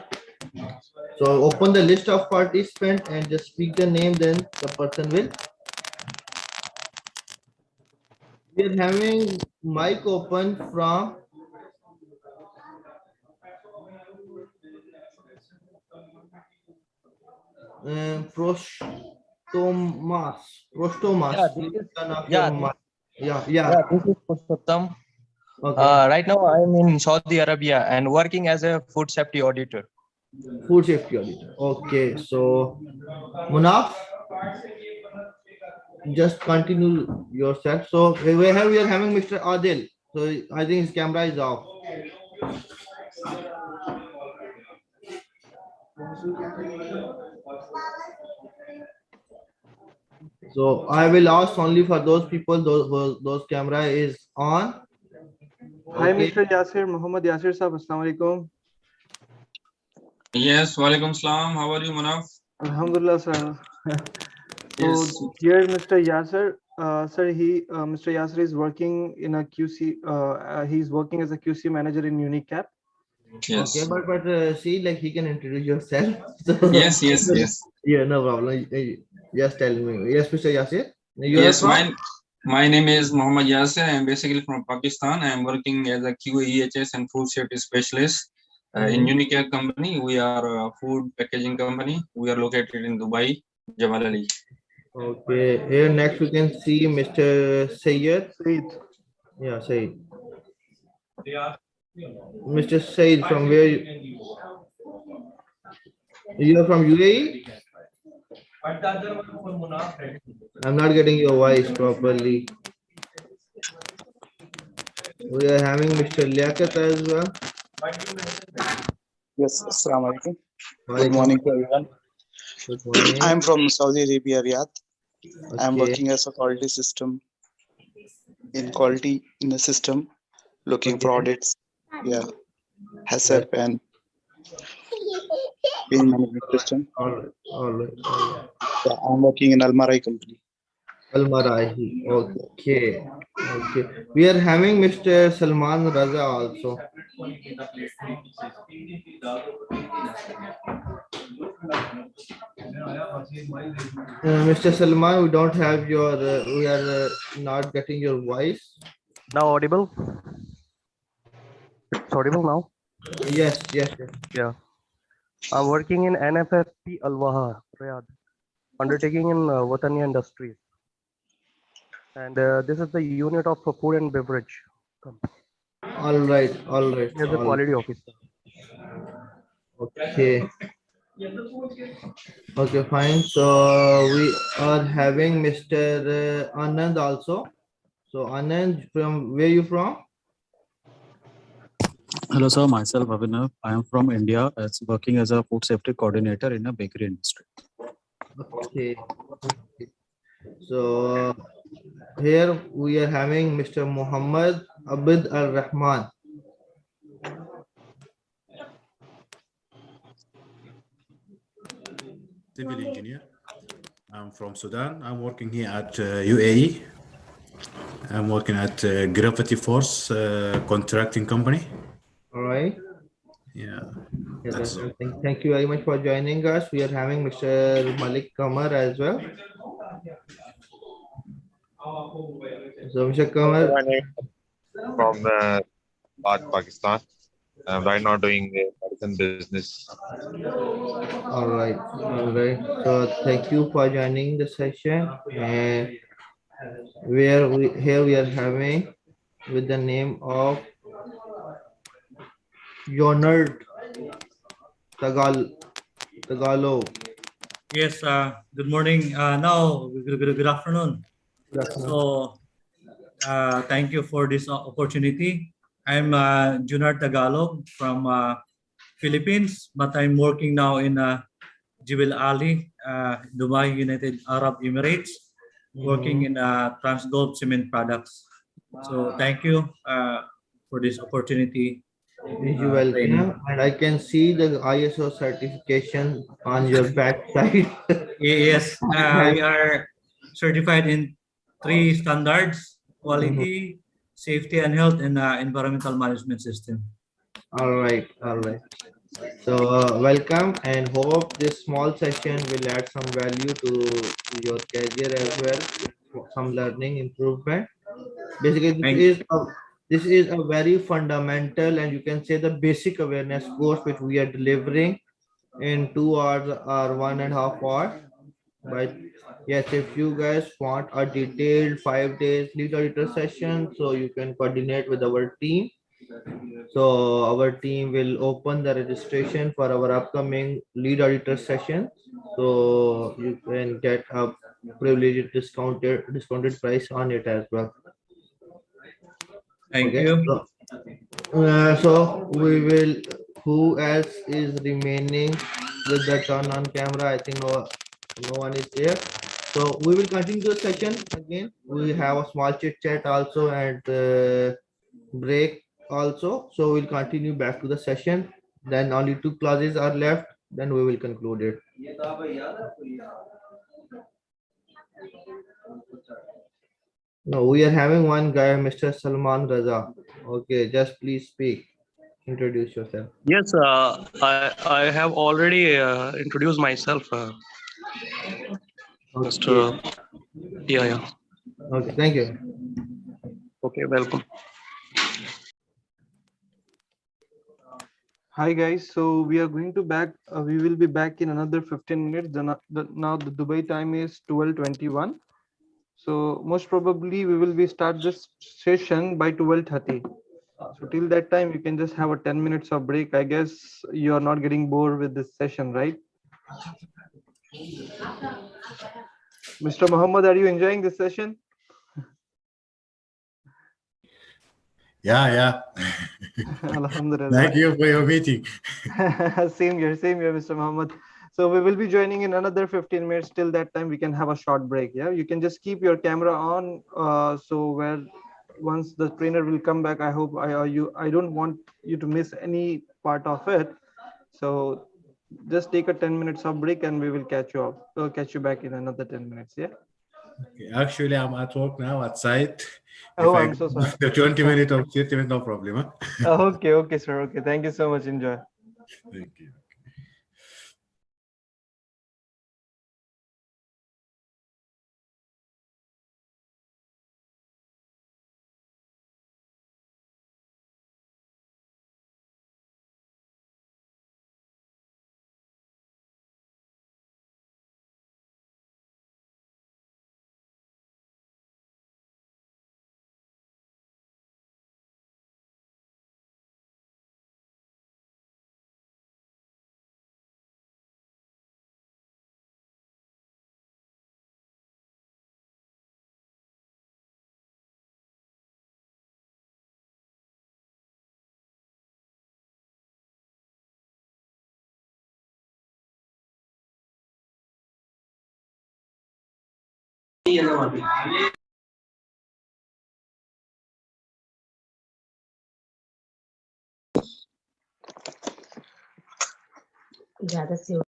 So open the list of participants and just speak the name. Then the person will. We are having mic open from Prostomas. Prostomas. Yeah, this Please is turn off your yeah, mic. Yeah, yeah. yeah. This is Purushottam. Okay. Right now, I'm in Saudi Arabia and working as a food safety auditor. Food safety auditor. Okay, so Munaf, just continue yourself. So we are having Mr. Adil. So I think his camera is off. So I will ask only for those people those camera is on. Hi, Okay. Mr. Yasir, Muhammad Yasir Sahab. Assalamu alaikum. Yes, Walaikum Salam. How are you, Manaf? Alhamdulillah, sir. Yes. So here, Mr. Yasir, sir, Mr. Yasir is working in a QC. He's working as a QC manager in Unicap. Yes. Okay, but see, like he can introduce yourself. So, Yes. Yes. yeah, no problem. Yes, tell me. Yes, Mr. Yasir. You are Yes. from? My name is Muhammad Yasir. I am basically from Pakistan. I am working as a QA/EHS and food safety specialist in Unicare company. We are a food packaging company. We are located in Dubai, Jabal Ali. Okay. Here next we can see Mr. Sayyid. Said. Yeah, Sayyid. Mr. Said, from where you are from UAE? I'm not getting your voice properly. We are having Mr. Liaquat as well. Yes, Assalamu alaikum. Good Walaikum morning to everyone. Good morning. I am from Saudi Arabia, Riyadh. I am Okay. working as a quality system in the system, looking for Okay. audits. Yeah, Yes. HACCP and pain management system. All right. All right. All right. Yeah, I am working in Almarai company. Al-Marahi. Okay. Okay. We are having Mr. Salman Raza also. Mr. Salman, we don't have your, we are not getting your voice. Now audible? It's audible now? Yes, yes, yes. Yeah. I'm working in NFFP Al-Waha, Riyadh, undertaking in Wataniya Industries. And this is the unit of food and beverage company. All right, all right. As a All quality officer. okay. Okay, fine. So we are having Mr. Anand also. So Anand, from where you from? Hello, sir. Myself, Abhinav. I am from India as working as a food safety coordinator in a bakery industry. Okay. So here we are having Mr. Muhammad Abid Al Rahman. Civil engineer. I'm from Sudan. I'm working here at UAE. I'm working at Gravity Force contracting company. All right. Yeah. Yeah, That's all. thank you very much for joining us. We are having Mr. Malik Kamar as well. So Mr. Kamar, My name is from Pakistan. I'm right now doing medicine business. all right, all right. So thank you for joining the session. And here we are having with the name of Yonard Tagalog. Yes, good morning. Good afternoon. Good afternoon. So, thank you for this opportunity. I'm Junar Tagalog from Philippines, but I'm working now in Jebel Ali, Dubai, United Arab Emirates, working in Transgulf Cement Products. So, thank you for this opportunity. You're welcome. And I can see the ISO certification on your back side. Yes, we are certified in three standards: quality, safety and health, and environmental management system. All right, all right. So welcome and hope this small session will add some value to your career as well, some learning improvement. Basically, this is a very fundamental and you can say the basic awareness course which we are delivering in 2 hours or 1.5 hours. But yes, if you guys want a detailed 5 days lead auditor session, so you can coordinate with our team. So our team will open the registration for our upcoming lead auditor session. So you can get a privileged discounted price on it as well. Thank Okay. you. So we will. Who else is remaining with the turn on camera? I think no one is there. So we will continue the session again. We have a small chit chat also and break also. So we'll continue back to the session. Then only 2 clauses are left. Then we will conclude it. No, we are having one guy, Mr. Salman Raza. Okay, just please speak. Introduce yourself. Yes, I have already introduced myself, Mr. Yeah, yeah. Okay, thank you. Okay, welcome. Hi guys, so we are going to back. We will be back in another 15 minutes. Now the Dubai time is 12:21. So most probably we will be start this session by 12:30. So till that time, you can just have a 10 minutes of break. I guess you are not getting bored with this session, right? Mr. Muhammad, are you enjoying this session? Yeah. Alhamdulillah. Thank you for your meeting. Same here, Mr. Muhammad. So we will be joining in another 15 minutes. Till that time, we can have a short break. Yeah, you can just keep your camera on. So where once the trainer will come back, I hope I don't want you to miss any part of it. So just take a 10 minutes of break and we will catch you up. We'll catch you back in another 10 minutes. Yeah. Okay, actually, I'm at work now at site. Oh, If I I'm so sorry. after 20 minutes or 30 minutes, no problem. Huh? Okay, sir. Okay. Thank you so much. Enjoy. Thank you. ज्यादा से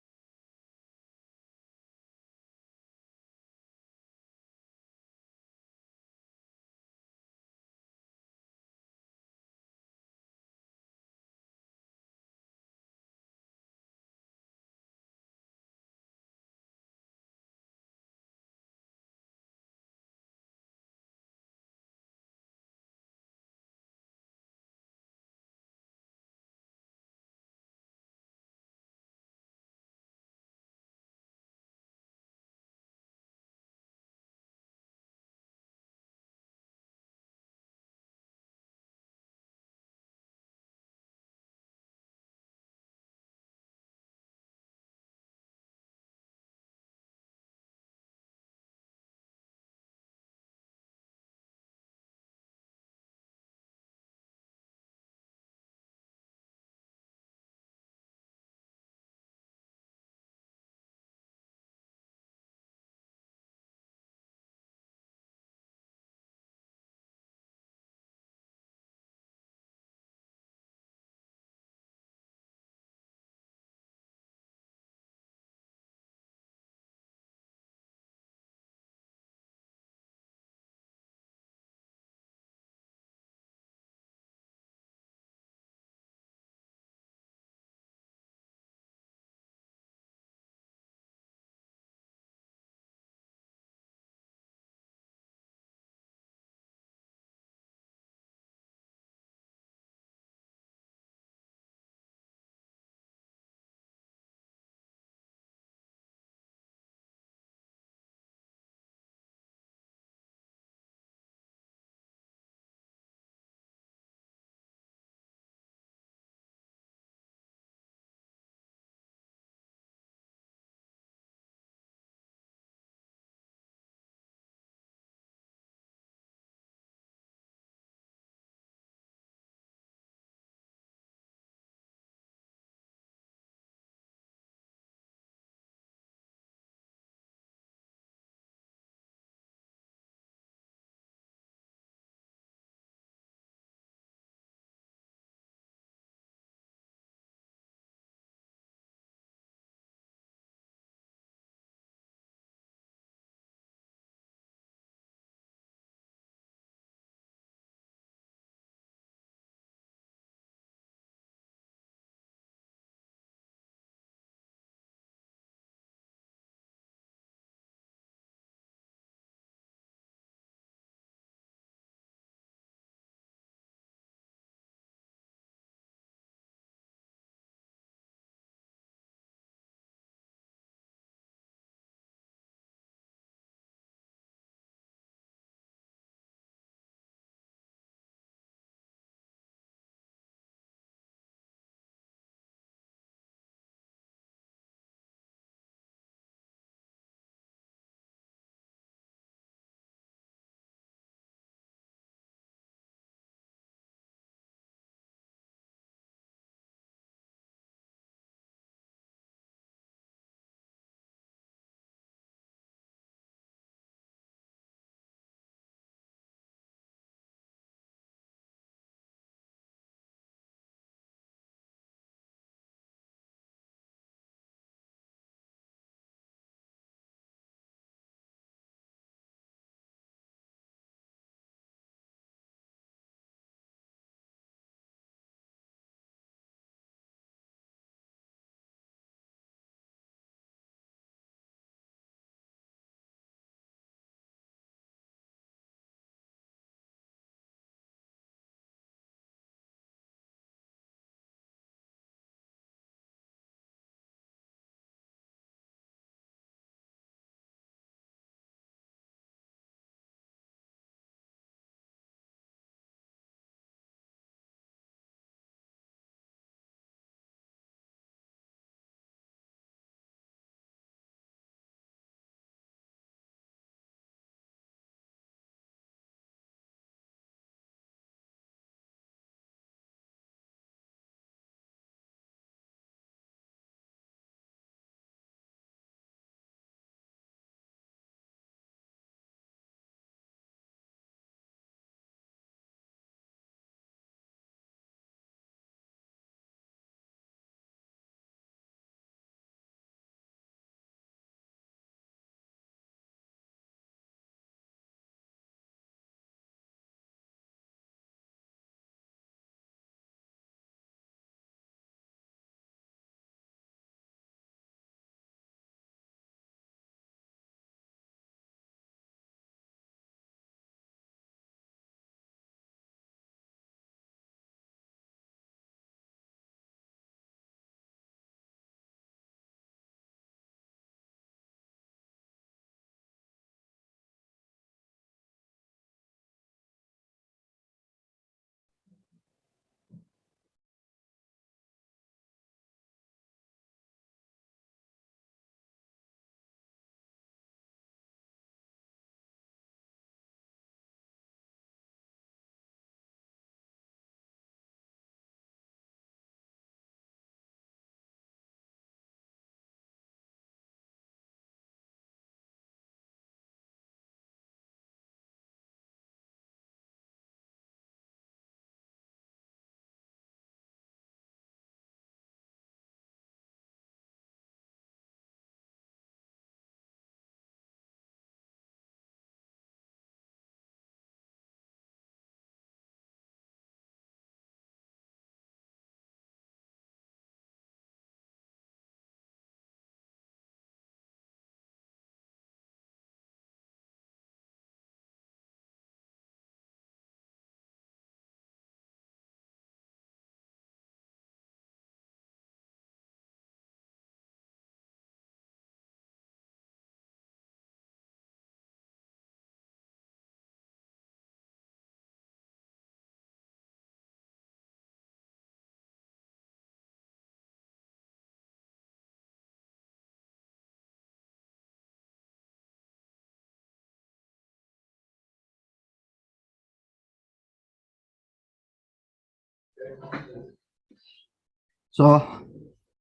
So,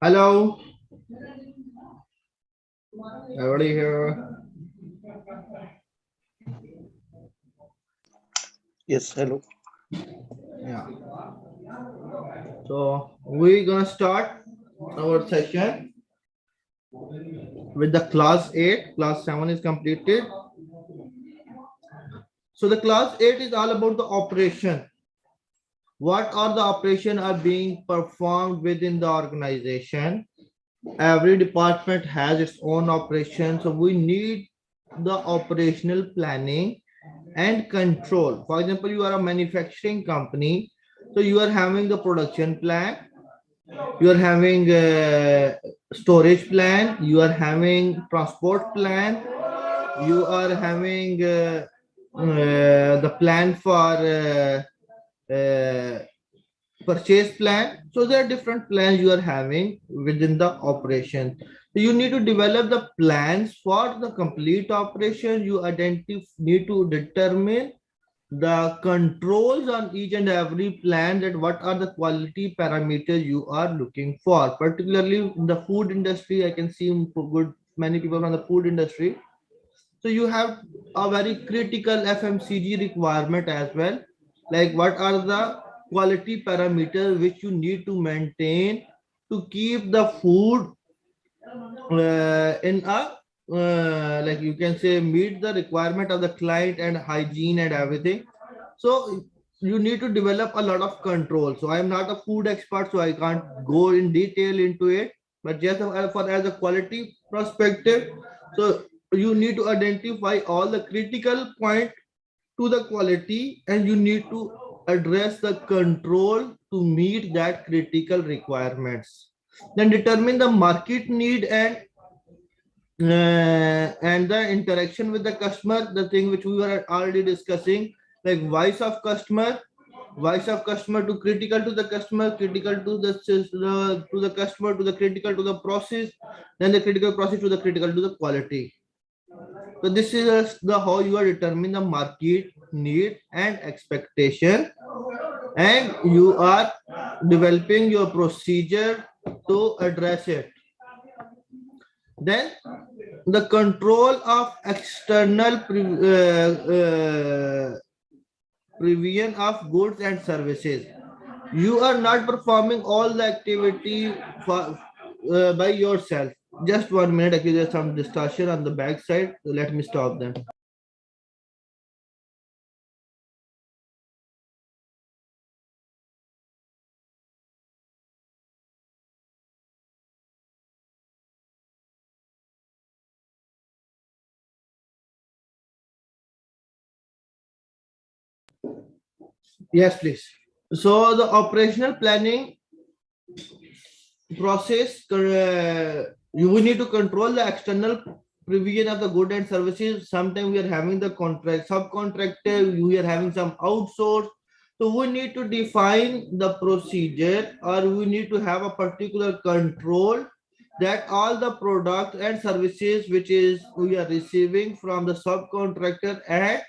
hello, everybody here. Yes, hello. Yeah. So we're gonna start our session with the class 8. Class 7 is completed. So the class 8 is all about the operation. What are the operation are being performed within the organization? Every department has its own operation, so we need the operational planning and control. For example, you are a manufacturing company, so you are having the production plan, you are having a storage plan, you are having transport plan, you are having the plan for purchase plan. So there are different plans you are having within the operation. So you need to develop the plans for the complete operation. You need to determine the controls on each and every plan, that what are the quality parameters you are looking for. Particularly in the food industry, I can see many people from the food industry. So you have a very critical FMCG requirement as well. Like what are the quality parameters which you need to maintain to keep the food in a like you can say meet the requirement of the client and hygiene and everything. So you need to develop a lot of control. So I am not a food expert, so I can't go in detail into it, but just for as a quality perspective, so you need to identify all the critical point to the quality, and you need to address the control to meet that critical requirements. Then determine the market need and the interaction with the customer, the thing which we were already discussing, like voice of customer to critical to the customer, critical to the customer, to the critical to the process, then the critical process to the critical to the quality. So this is the how you are determining the market need and expectation, and you are developing your procedure to address it. Then the control of external provision of goods and services. You are not performing all the activity by yourself. Just 1 minute, actually there's some discussion on the back side, so let me stop them. Yes, please. So the operational planning process, you need to control the external provision of the good and services. Sometimes we are having the contract subcontractor, we are having some outsource. So we need to define the procedure, or we need to have a particular control that all the products and services which is we are receiving from the subcontractor and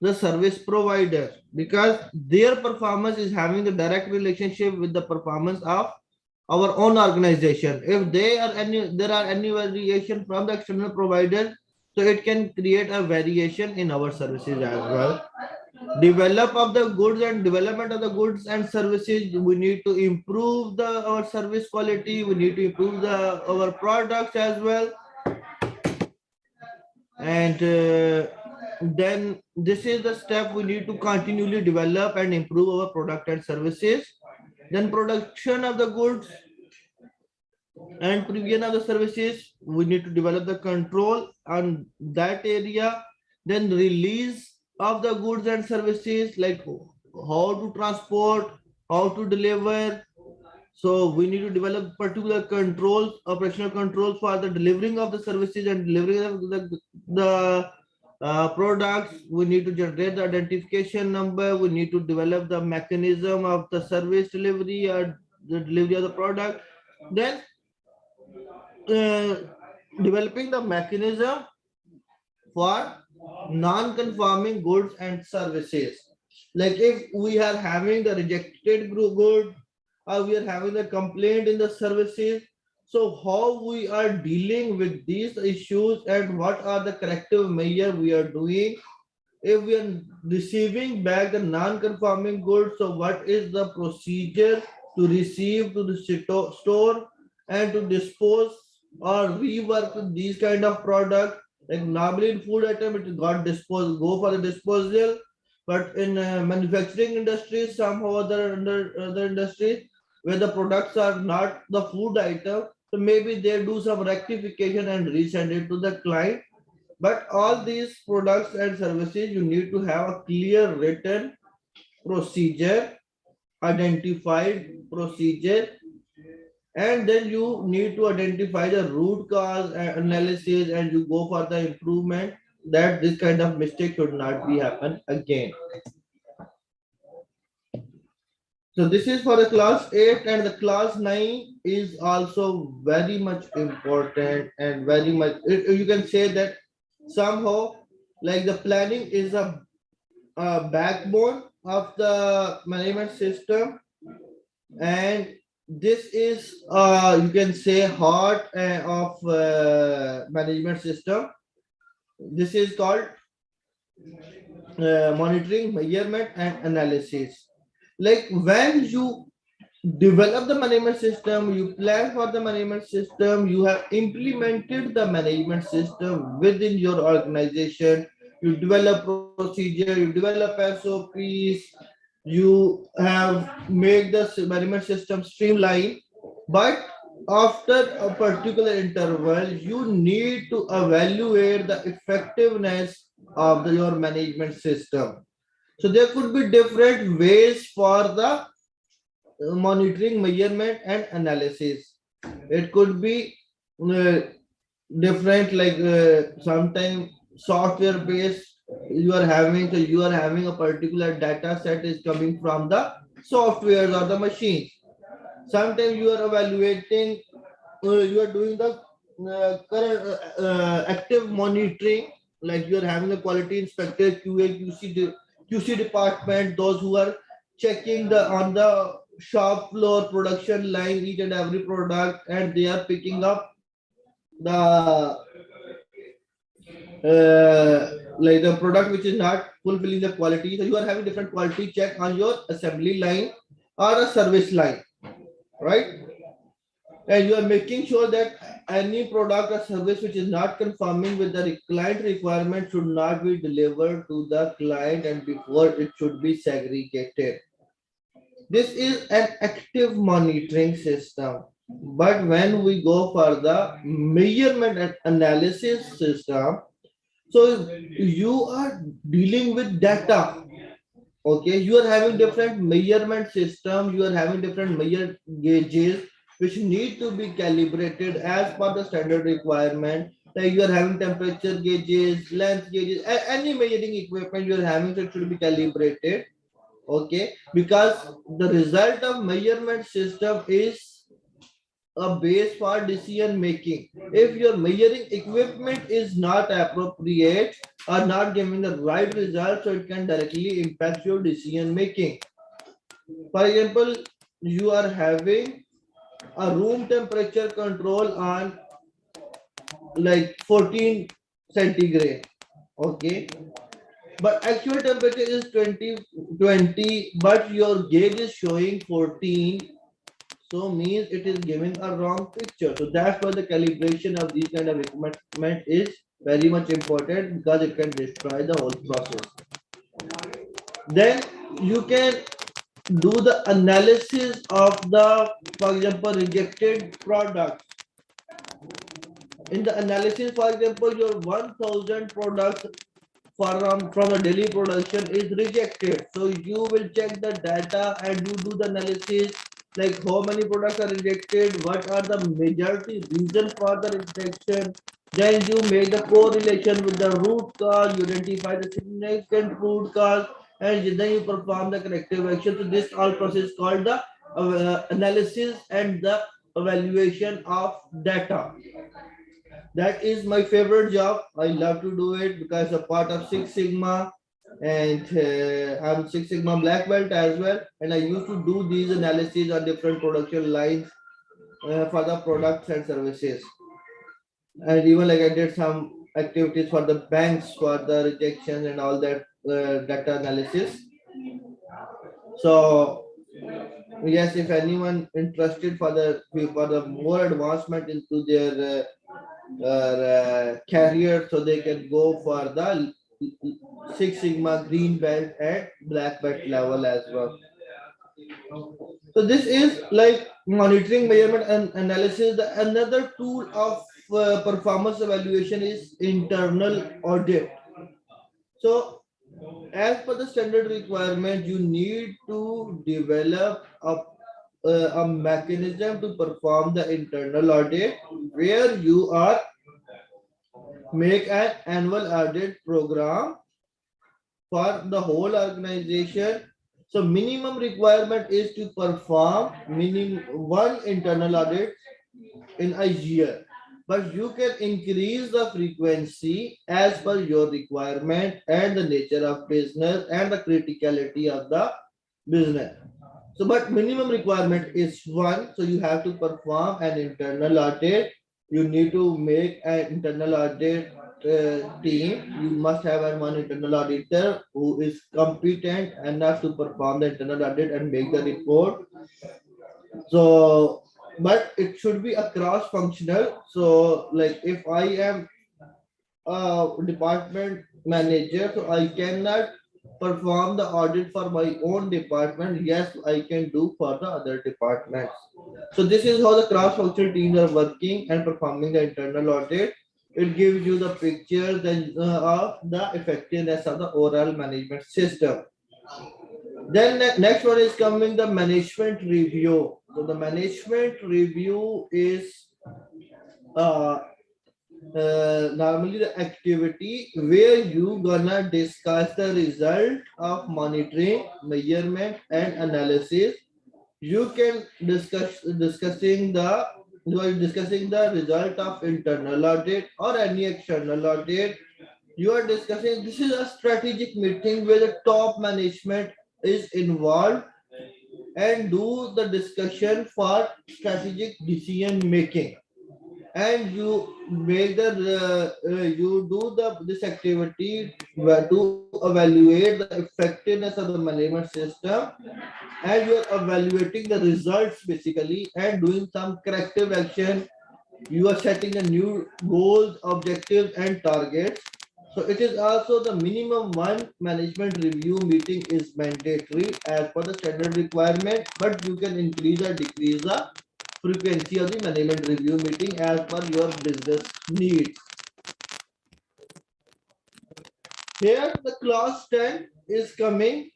the service provider, because their performance is having the direct relationship with the performance of our own organization. If there are any variation from the external provider, so it can create a variation in our services as well. Development of the goods and services, we need to improve our service quality, we need to improve our products as well. And then this is the step we need to continually develop and improve our product and services. Then production of the goods and provision of the services, we need to develop the control on that area. Then release of the goods and services, like how to transport, how to deliver. So we need to develop particular controls, operational controls for the delivering of the services and delivering of the products. We need to generate the identification number. We need to develop the mechanism of the service delivery or the delivery of the product. Then developing the mechanism for non-conforming goods and services. Like if we are having the rejected good, or we are having the complaint in the services, so how we are dealing with these issues and what are the corrective measure we are doing. If we are receiving back the non-conforming goods, so what is the procedure to receive to the store and to dispose or rework these kind of product. Like normally in food item it got disposed, go for the disposal, but in manufacturing industries, somehow other industries where the products are not the food item, so maybe they do some rectification and resend it to the client. But all these products and services, you need to have a clear written procedure, identified procedure, and then you need to identify the root cause analysis, and you go for the improvement, that this kind of mistake should not be happen again. So this is for the class 8, and the class 9 is also very much important and very much, you can say that somehow like the planning is a backbone of the management system, and this is you can say heart of management system. This is called monitoring, measurement and analysis. Like when you develop the management system, you plan for the management system, you have implemented the management system within your organization, you develop procedure, you develop SOPs, you have made the management system streamlined. But after a particular interval, you need to evaluate the effectiveness of your management system. So there could be different ways for the monitoring, measurement and analysis. It could be uh, different, like sometimes software based, you are having a particular data set is coming from the software or the machines. Sometimes you are evaluating, you are doing the current active monitoring, like you are having a quality inspector, QC department, those who are checking the on the shop floor production line each and every product, and they are picking up the like the product which is not fulfilling the quality. So you are having different quality check on your assembly line or a service line, right? And you are making sure that any product or service which is not conforming with the client requirement should not be delivered to the client, and before it should be segregated. This is an active monitoring system. But when we go for the measurement and analysis system, so you are dealing with data. Okay, you are having different measurement system, you are having different measure gauges which need to be calibrated as per the standard requirement. Like you are having temperature gauges, length gauges, any measuring equipment you are having, so it should be calibrated. Okay, because the result of measurement system is a base for decision making. If your measuring equipment is not appropriate or not giving the right result, so it can directly impact your decision making. For example, you are having a room temperature control on like 14 centigrade. Okay, but actual temperature is 20, but your gauge is showing 14, so means it is giving a wrong picture. So that's why the calibration of these kind of equipment is very much important, because it can destroy the whole process. Then you can do the analysis of the, for example, rejected products. In the analysis, for example, your 1000 products from the daily production is rejected. So you will check the data and you do the analysis, like how many products are rejected, what are the majority reason for the rejection. Then you make the correlation with the root cause, you identify the significant root cause, and then you perform the corrective action. So this all process called the analysis and the evaluation of data. That is my favorite job. I love to do it because a part of Six Sigma. and I'm Six Sigma black belt as well. And I used to do these analyses on different production lines for the products and services. And even like I did some activities for the banks for the rejection and all that data analysis. So yes, if anyone interested for the more advancement into their career, so they can go for the Six Sigma green belt at black belt level as well. So this is like monitoring, measurement, and analysis. Another tool of performance evaluation is internal audit. So as per the standard requirement, you need to develop a mechanism to perform the internal audit where you are make an annual audit program for the whole organization. So minimum requirement is to perform minimum one internal audit in a year, but you can increase the frequency as per your requirement and the nature of business and the criticality of the business. So, but minimum requirement is one. So you have to perform an internal audit. You need to make an internal audit team. You must have one internal auditor who is competent enough to perform the internal audit and make the report. So, but it should be a cross functional. So, like if I am a department manager, so I cannot perform the audit for my own department. Yes, I can do for the other departments. So this is how the cross-functional teams are working and performing the internal audit. It gives you the picture then of the effectiveness of the overall management system. Then next one is coming the management review. So the management review is uh, normally the activity where you gonna discuss the result of monitoring, measurement, and analysis. You can discussing the result of internal audit or any external audit. You are discussing. This is a strategic meeting where the top management is involved and do the discussion for strategic decision making, and you make you do this activity to evaluate the effectiveness of the management system, and you are evaluating the results basically and doing some corrective action. You are setting a new goals, objectives, and targets. So it is also the minimum one management review meeting is mandatory as per the standard requirement, but you can increase or decrease the frequency of the management review meeting as per your business needs. Here the clause 10 is coming.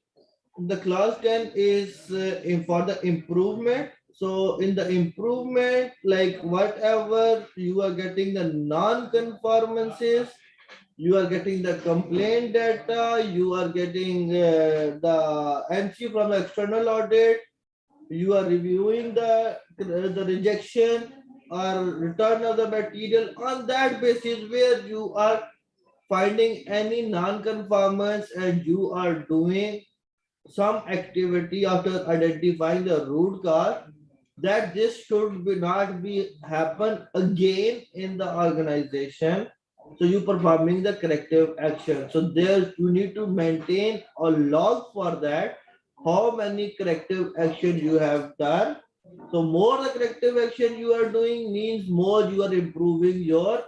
The clause 10 is for the improvement. So in the improvement, like whatever you are getting the non-conformances, you are getting the complaint data, you are getting the entry from the external audit, you are reviewing the rejection or return of the material. On that basis where you are finding any non-conformance and you are doing some activity after identifying the root cause, that this should be not be happen again in the organization. So you performing the corrective action. So there you need to maintain a log for that, how many corrective action you have done. So more the corrective action you are doing means more you are improving your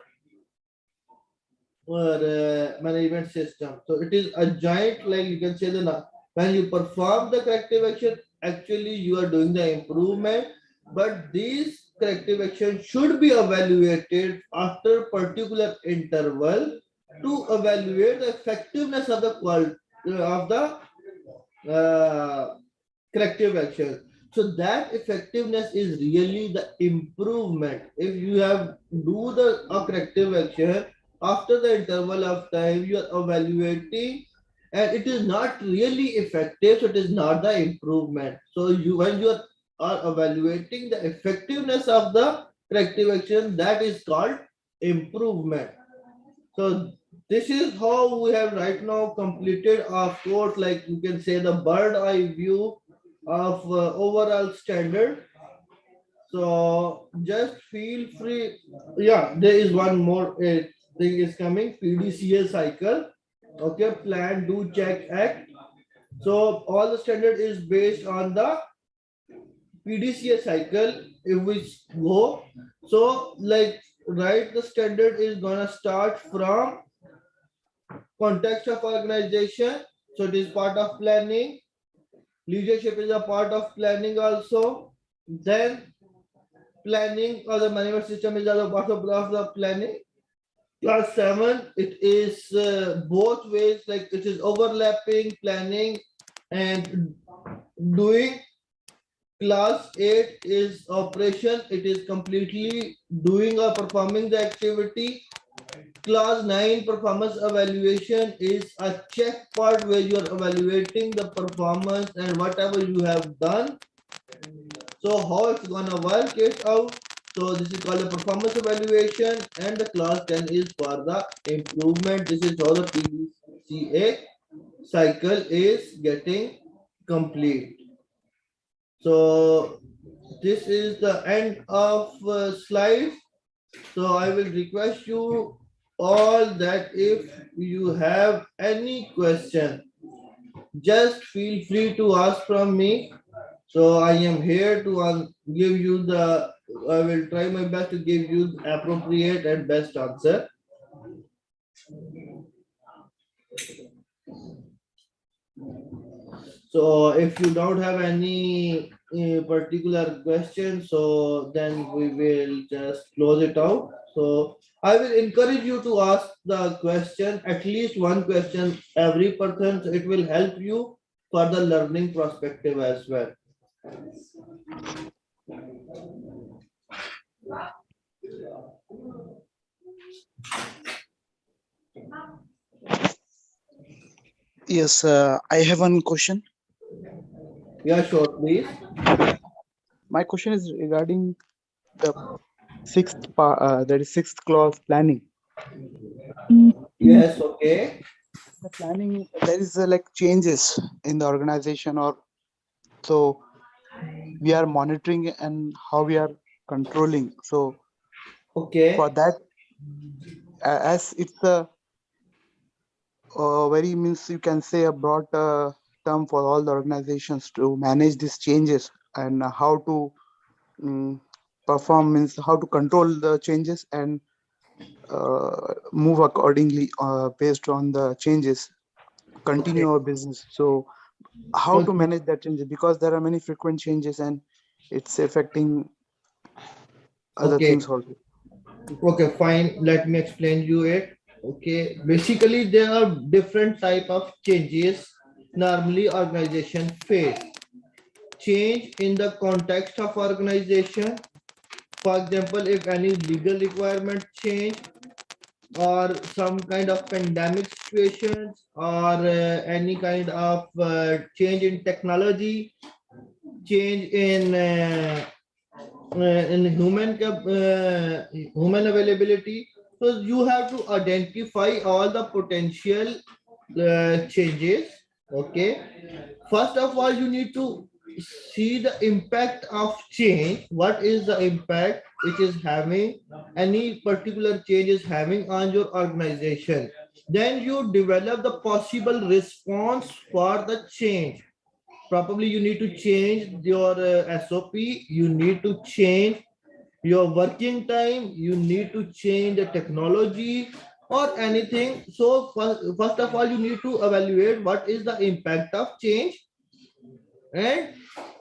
management system. So it is a giant, like you can say when you perform the corrective action, actually you are doing the improvement, but these corrective actions should be evaluated after particular interval to evaluate the effectiveness of the corrective action. So that effectiveness is really the improvement. If you have do the corrective action after the interval of time, you are evaluating and it is not really effective, so it is not the improvement. So you when you are evaluating the effectiveness of the corrective action, that is called improvement. So this is how we have right now completed our course, like you can say the bird eye view of overall standard. So just feel free. Yeah, there is one more thing is coming, PDCA cycle. Okay, plan, do, check, act. So all the standard is based on the PDCA cycle. If we go, so like right, the standard is gonna start from context of organization. So it is part of planning. Leadership is a part of planning also. Then planning or the management system is also part of the planning. Class 7, it is both ways, like it is overlapping planning and doing. Class 8 is operation, it is completely doing or performing the activity. Class 9 performance evaluation is a check part where you are evaluating the performance and whatever you have done. So how it's gonna work it out. So this is called a performance evaluation, and the class 10 is for the improvement. This is how the PDCA cycle is getting complete. So this is the end of slides. So I will request you all that if you have any question, just feel free to ask from me. So I am here to give you the, I will try my best to give you the appropriate and best answer. So if you don't have any particular question, so then we will just close it out. So I will encourage you to ask the question, at least one question every person. So it will help you for the learning perspective as well. Yes, I have one question. Yeah, sure, please. My question is regarding the that is sixth clause, planning. Yes, okay. The planning, there is like changes in the organization, or so we are monitoring and how we are controlling. So okay, for that, as it's a very, means you can say, a broad term for all the organizations to manage these changes, and how to perform, means how to control the changes and move accordingly based on the changes, continue our business. So how to manage that changes, because there are many frequent changes and it's affecting other okay, things also. okay, fine. Let me explain you it. Okay, basically there are different type of changes normally organization face. Change in the context of organization. For example, if any legal requirement change, or some kind of pandemic situations, or any kind of change in technology, change in human availability. So you have to identify all the potential changes. Okay, first of all, you need to see the impact of change. What is the impact which is having, any particular change is having on your organization? Then you develop the possible response for the change. Probably you need to change your SOP, you need to change your working time, you need to change the technology or anything. So first of all, you need to evaluate what is the impact of change and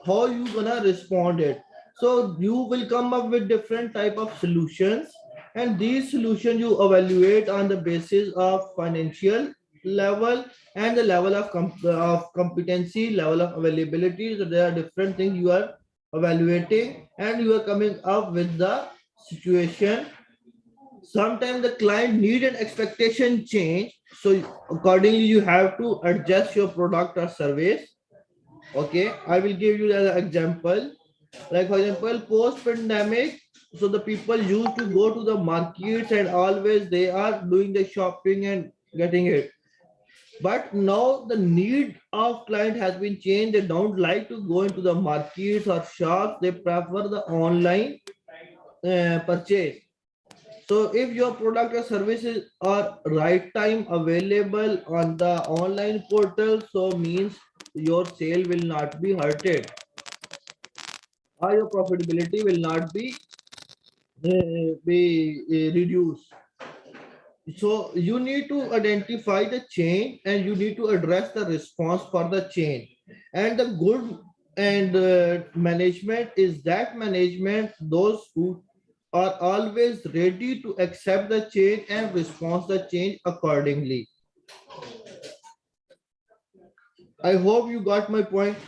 how you gonna respond it. So you will come up with different type of solutions, and these solutions you evaluate on the basis of financial level and the level of competency, level of availability. So there are different things you are evaluating, and you are coming up with the situation. Sometimes the client need an expectation change, so accordingly you have to adjust your product or service. Okay, I will give you an example. Like for example, post pandemic, so the people used to go to the markets and always they are doing the shopping and getting it. But now the need of client has been changed. They don't like to go into the markets or shops. They prefer the online purchase. So if your product or services are right time available on the online portal, so means your sale will not be hurted or your profitability will not be reduced. So you need to identify the change and you need to address the response for the change. And the good and management is that management, those who are always ready to accept the change and respond the change accordingly. I hope you got my point.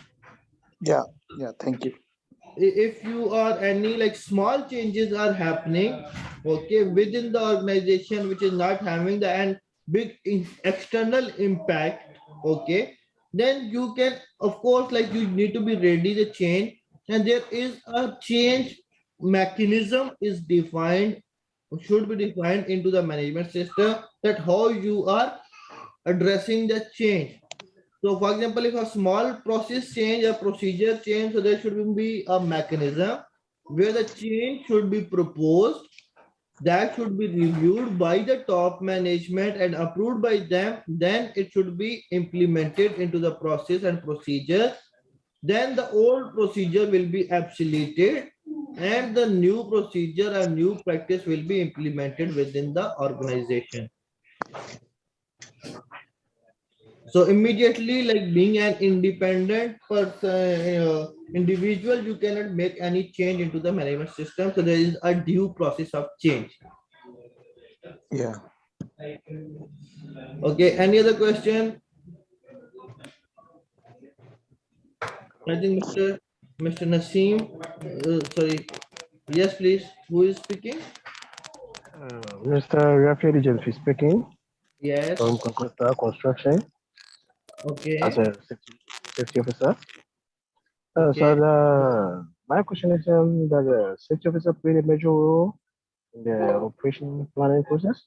Yeah, yeah, thank you. If you are any like small changes are happening, okay, within the organization which is not having the and big external impact, okay, then you can of course like you need to be ready to change, and there is a change mechanism is defined, should be defined into the management system, that how you are addressing the change. So for example, if a small process change, a procedure change, so there should be a mechanism where the change should be proposed, that should be reviewed by the top management and approved by them. Then it should be implemented into the process and procedure. Then the old procedure will be absoluted and the new procedure and new practice will be implemented within the organization. So immediately, like being an independent person, individual, you cannot make any change into the management system. So there is a due process of change. Yeah. Okay. Any other question? I think Mr. Naseem. Sorry. Yes, please. Who is speaking? Mr. Rafael Agency speaking Yes. from Calcutta Construction as Okay. a safety officer. Okay. My question is that the safety officer played a major role in the operation planning process.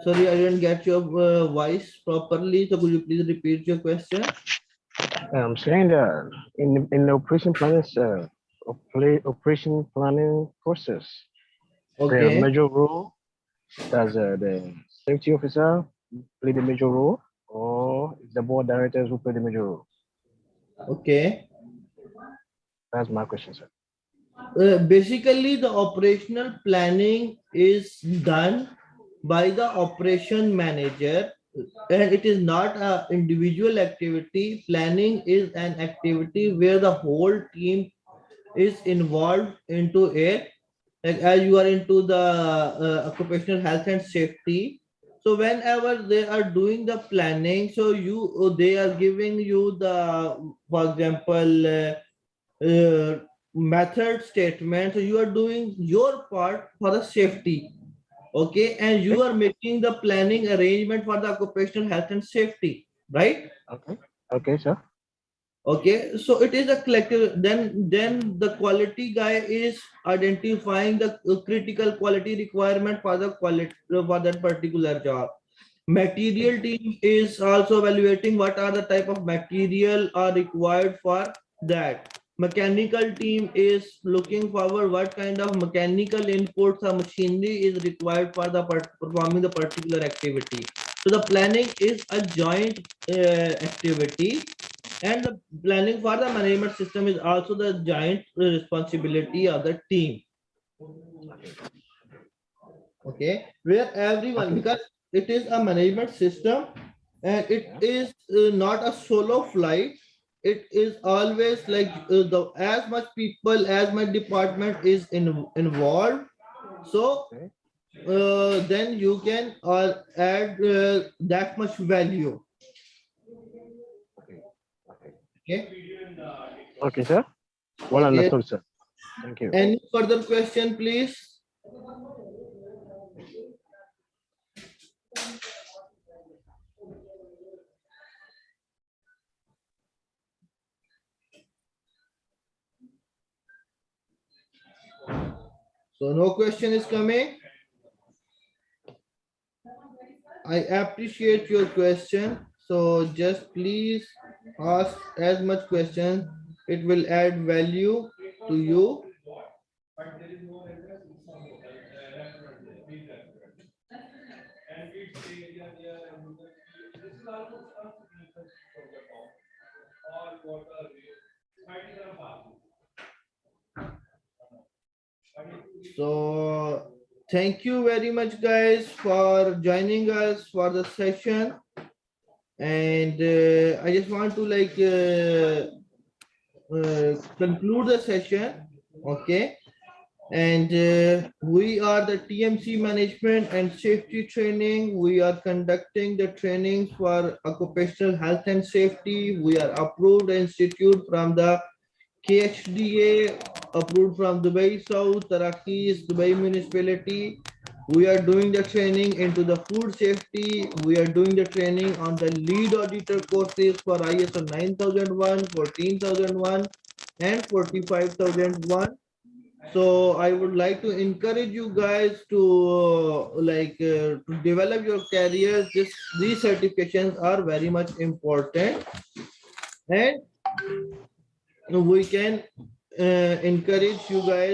Sorry, I didn't get your voice properly. So could you please repeat your question? I'm saying that in the operation planning operation planning process, the Okay. major role does the safety officer play the major role, or is the board directors who play the major role? Okay. That's my question, sir. Basically, the operational planning is done by the operation manager, and it is not an individual activity. Planning is an activity where the whole team is involved into it. Like as you are into the occupational health and safety, so whenever they are doing the planning, so they are giving you the, for example, method statement. So you are doing your part for the safety, okay, and you are making the planning arrangement for the occupational health and safety, right? Okay. Okay, sir. Okay, so it is a collective. Then the quality guy is identifying the critical quality requirement for the quality for that particular job. Material team is also evaluating what are the type of material are required for that. Mechanical team is looking forward what kind of mechanical inputs or machinery is required for the performing the particular activity. So the planning is a joint activity, and the planning for the management system is also the giant responsibility of the team. Okay, where everyone, because it is a management system and it is not a solo flight. It is always like the as much people as my department is involved. So then you can add that much value. Okay. Okay, sir. Well Okay. understood, sir. Thank you. Any further question, please? So no question is coming. I appreciate your question. So just please ask as much question. It will add value to you. So thank you very much guys for joining us for the session. And I just want to conclude the session. Okay. And we are the TMC Management and Safety Training. We are conducting the trainings for occupational health and safety. We are approved institute from the KHDA, approved from Dubai South, Tarakis, Dubai Municipality. We are doing the training into the food safety. We are doing the training on the lead auditor courses for ISO 9001, 14001, and 45001. So I would like to encourage you guys to to develop your careers. These certifications are very much important, and we can encourage you guys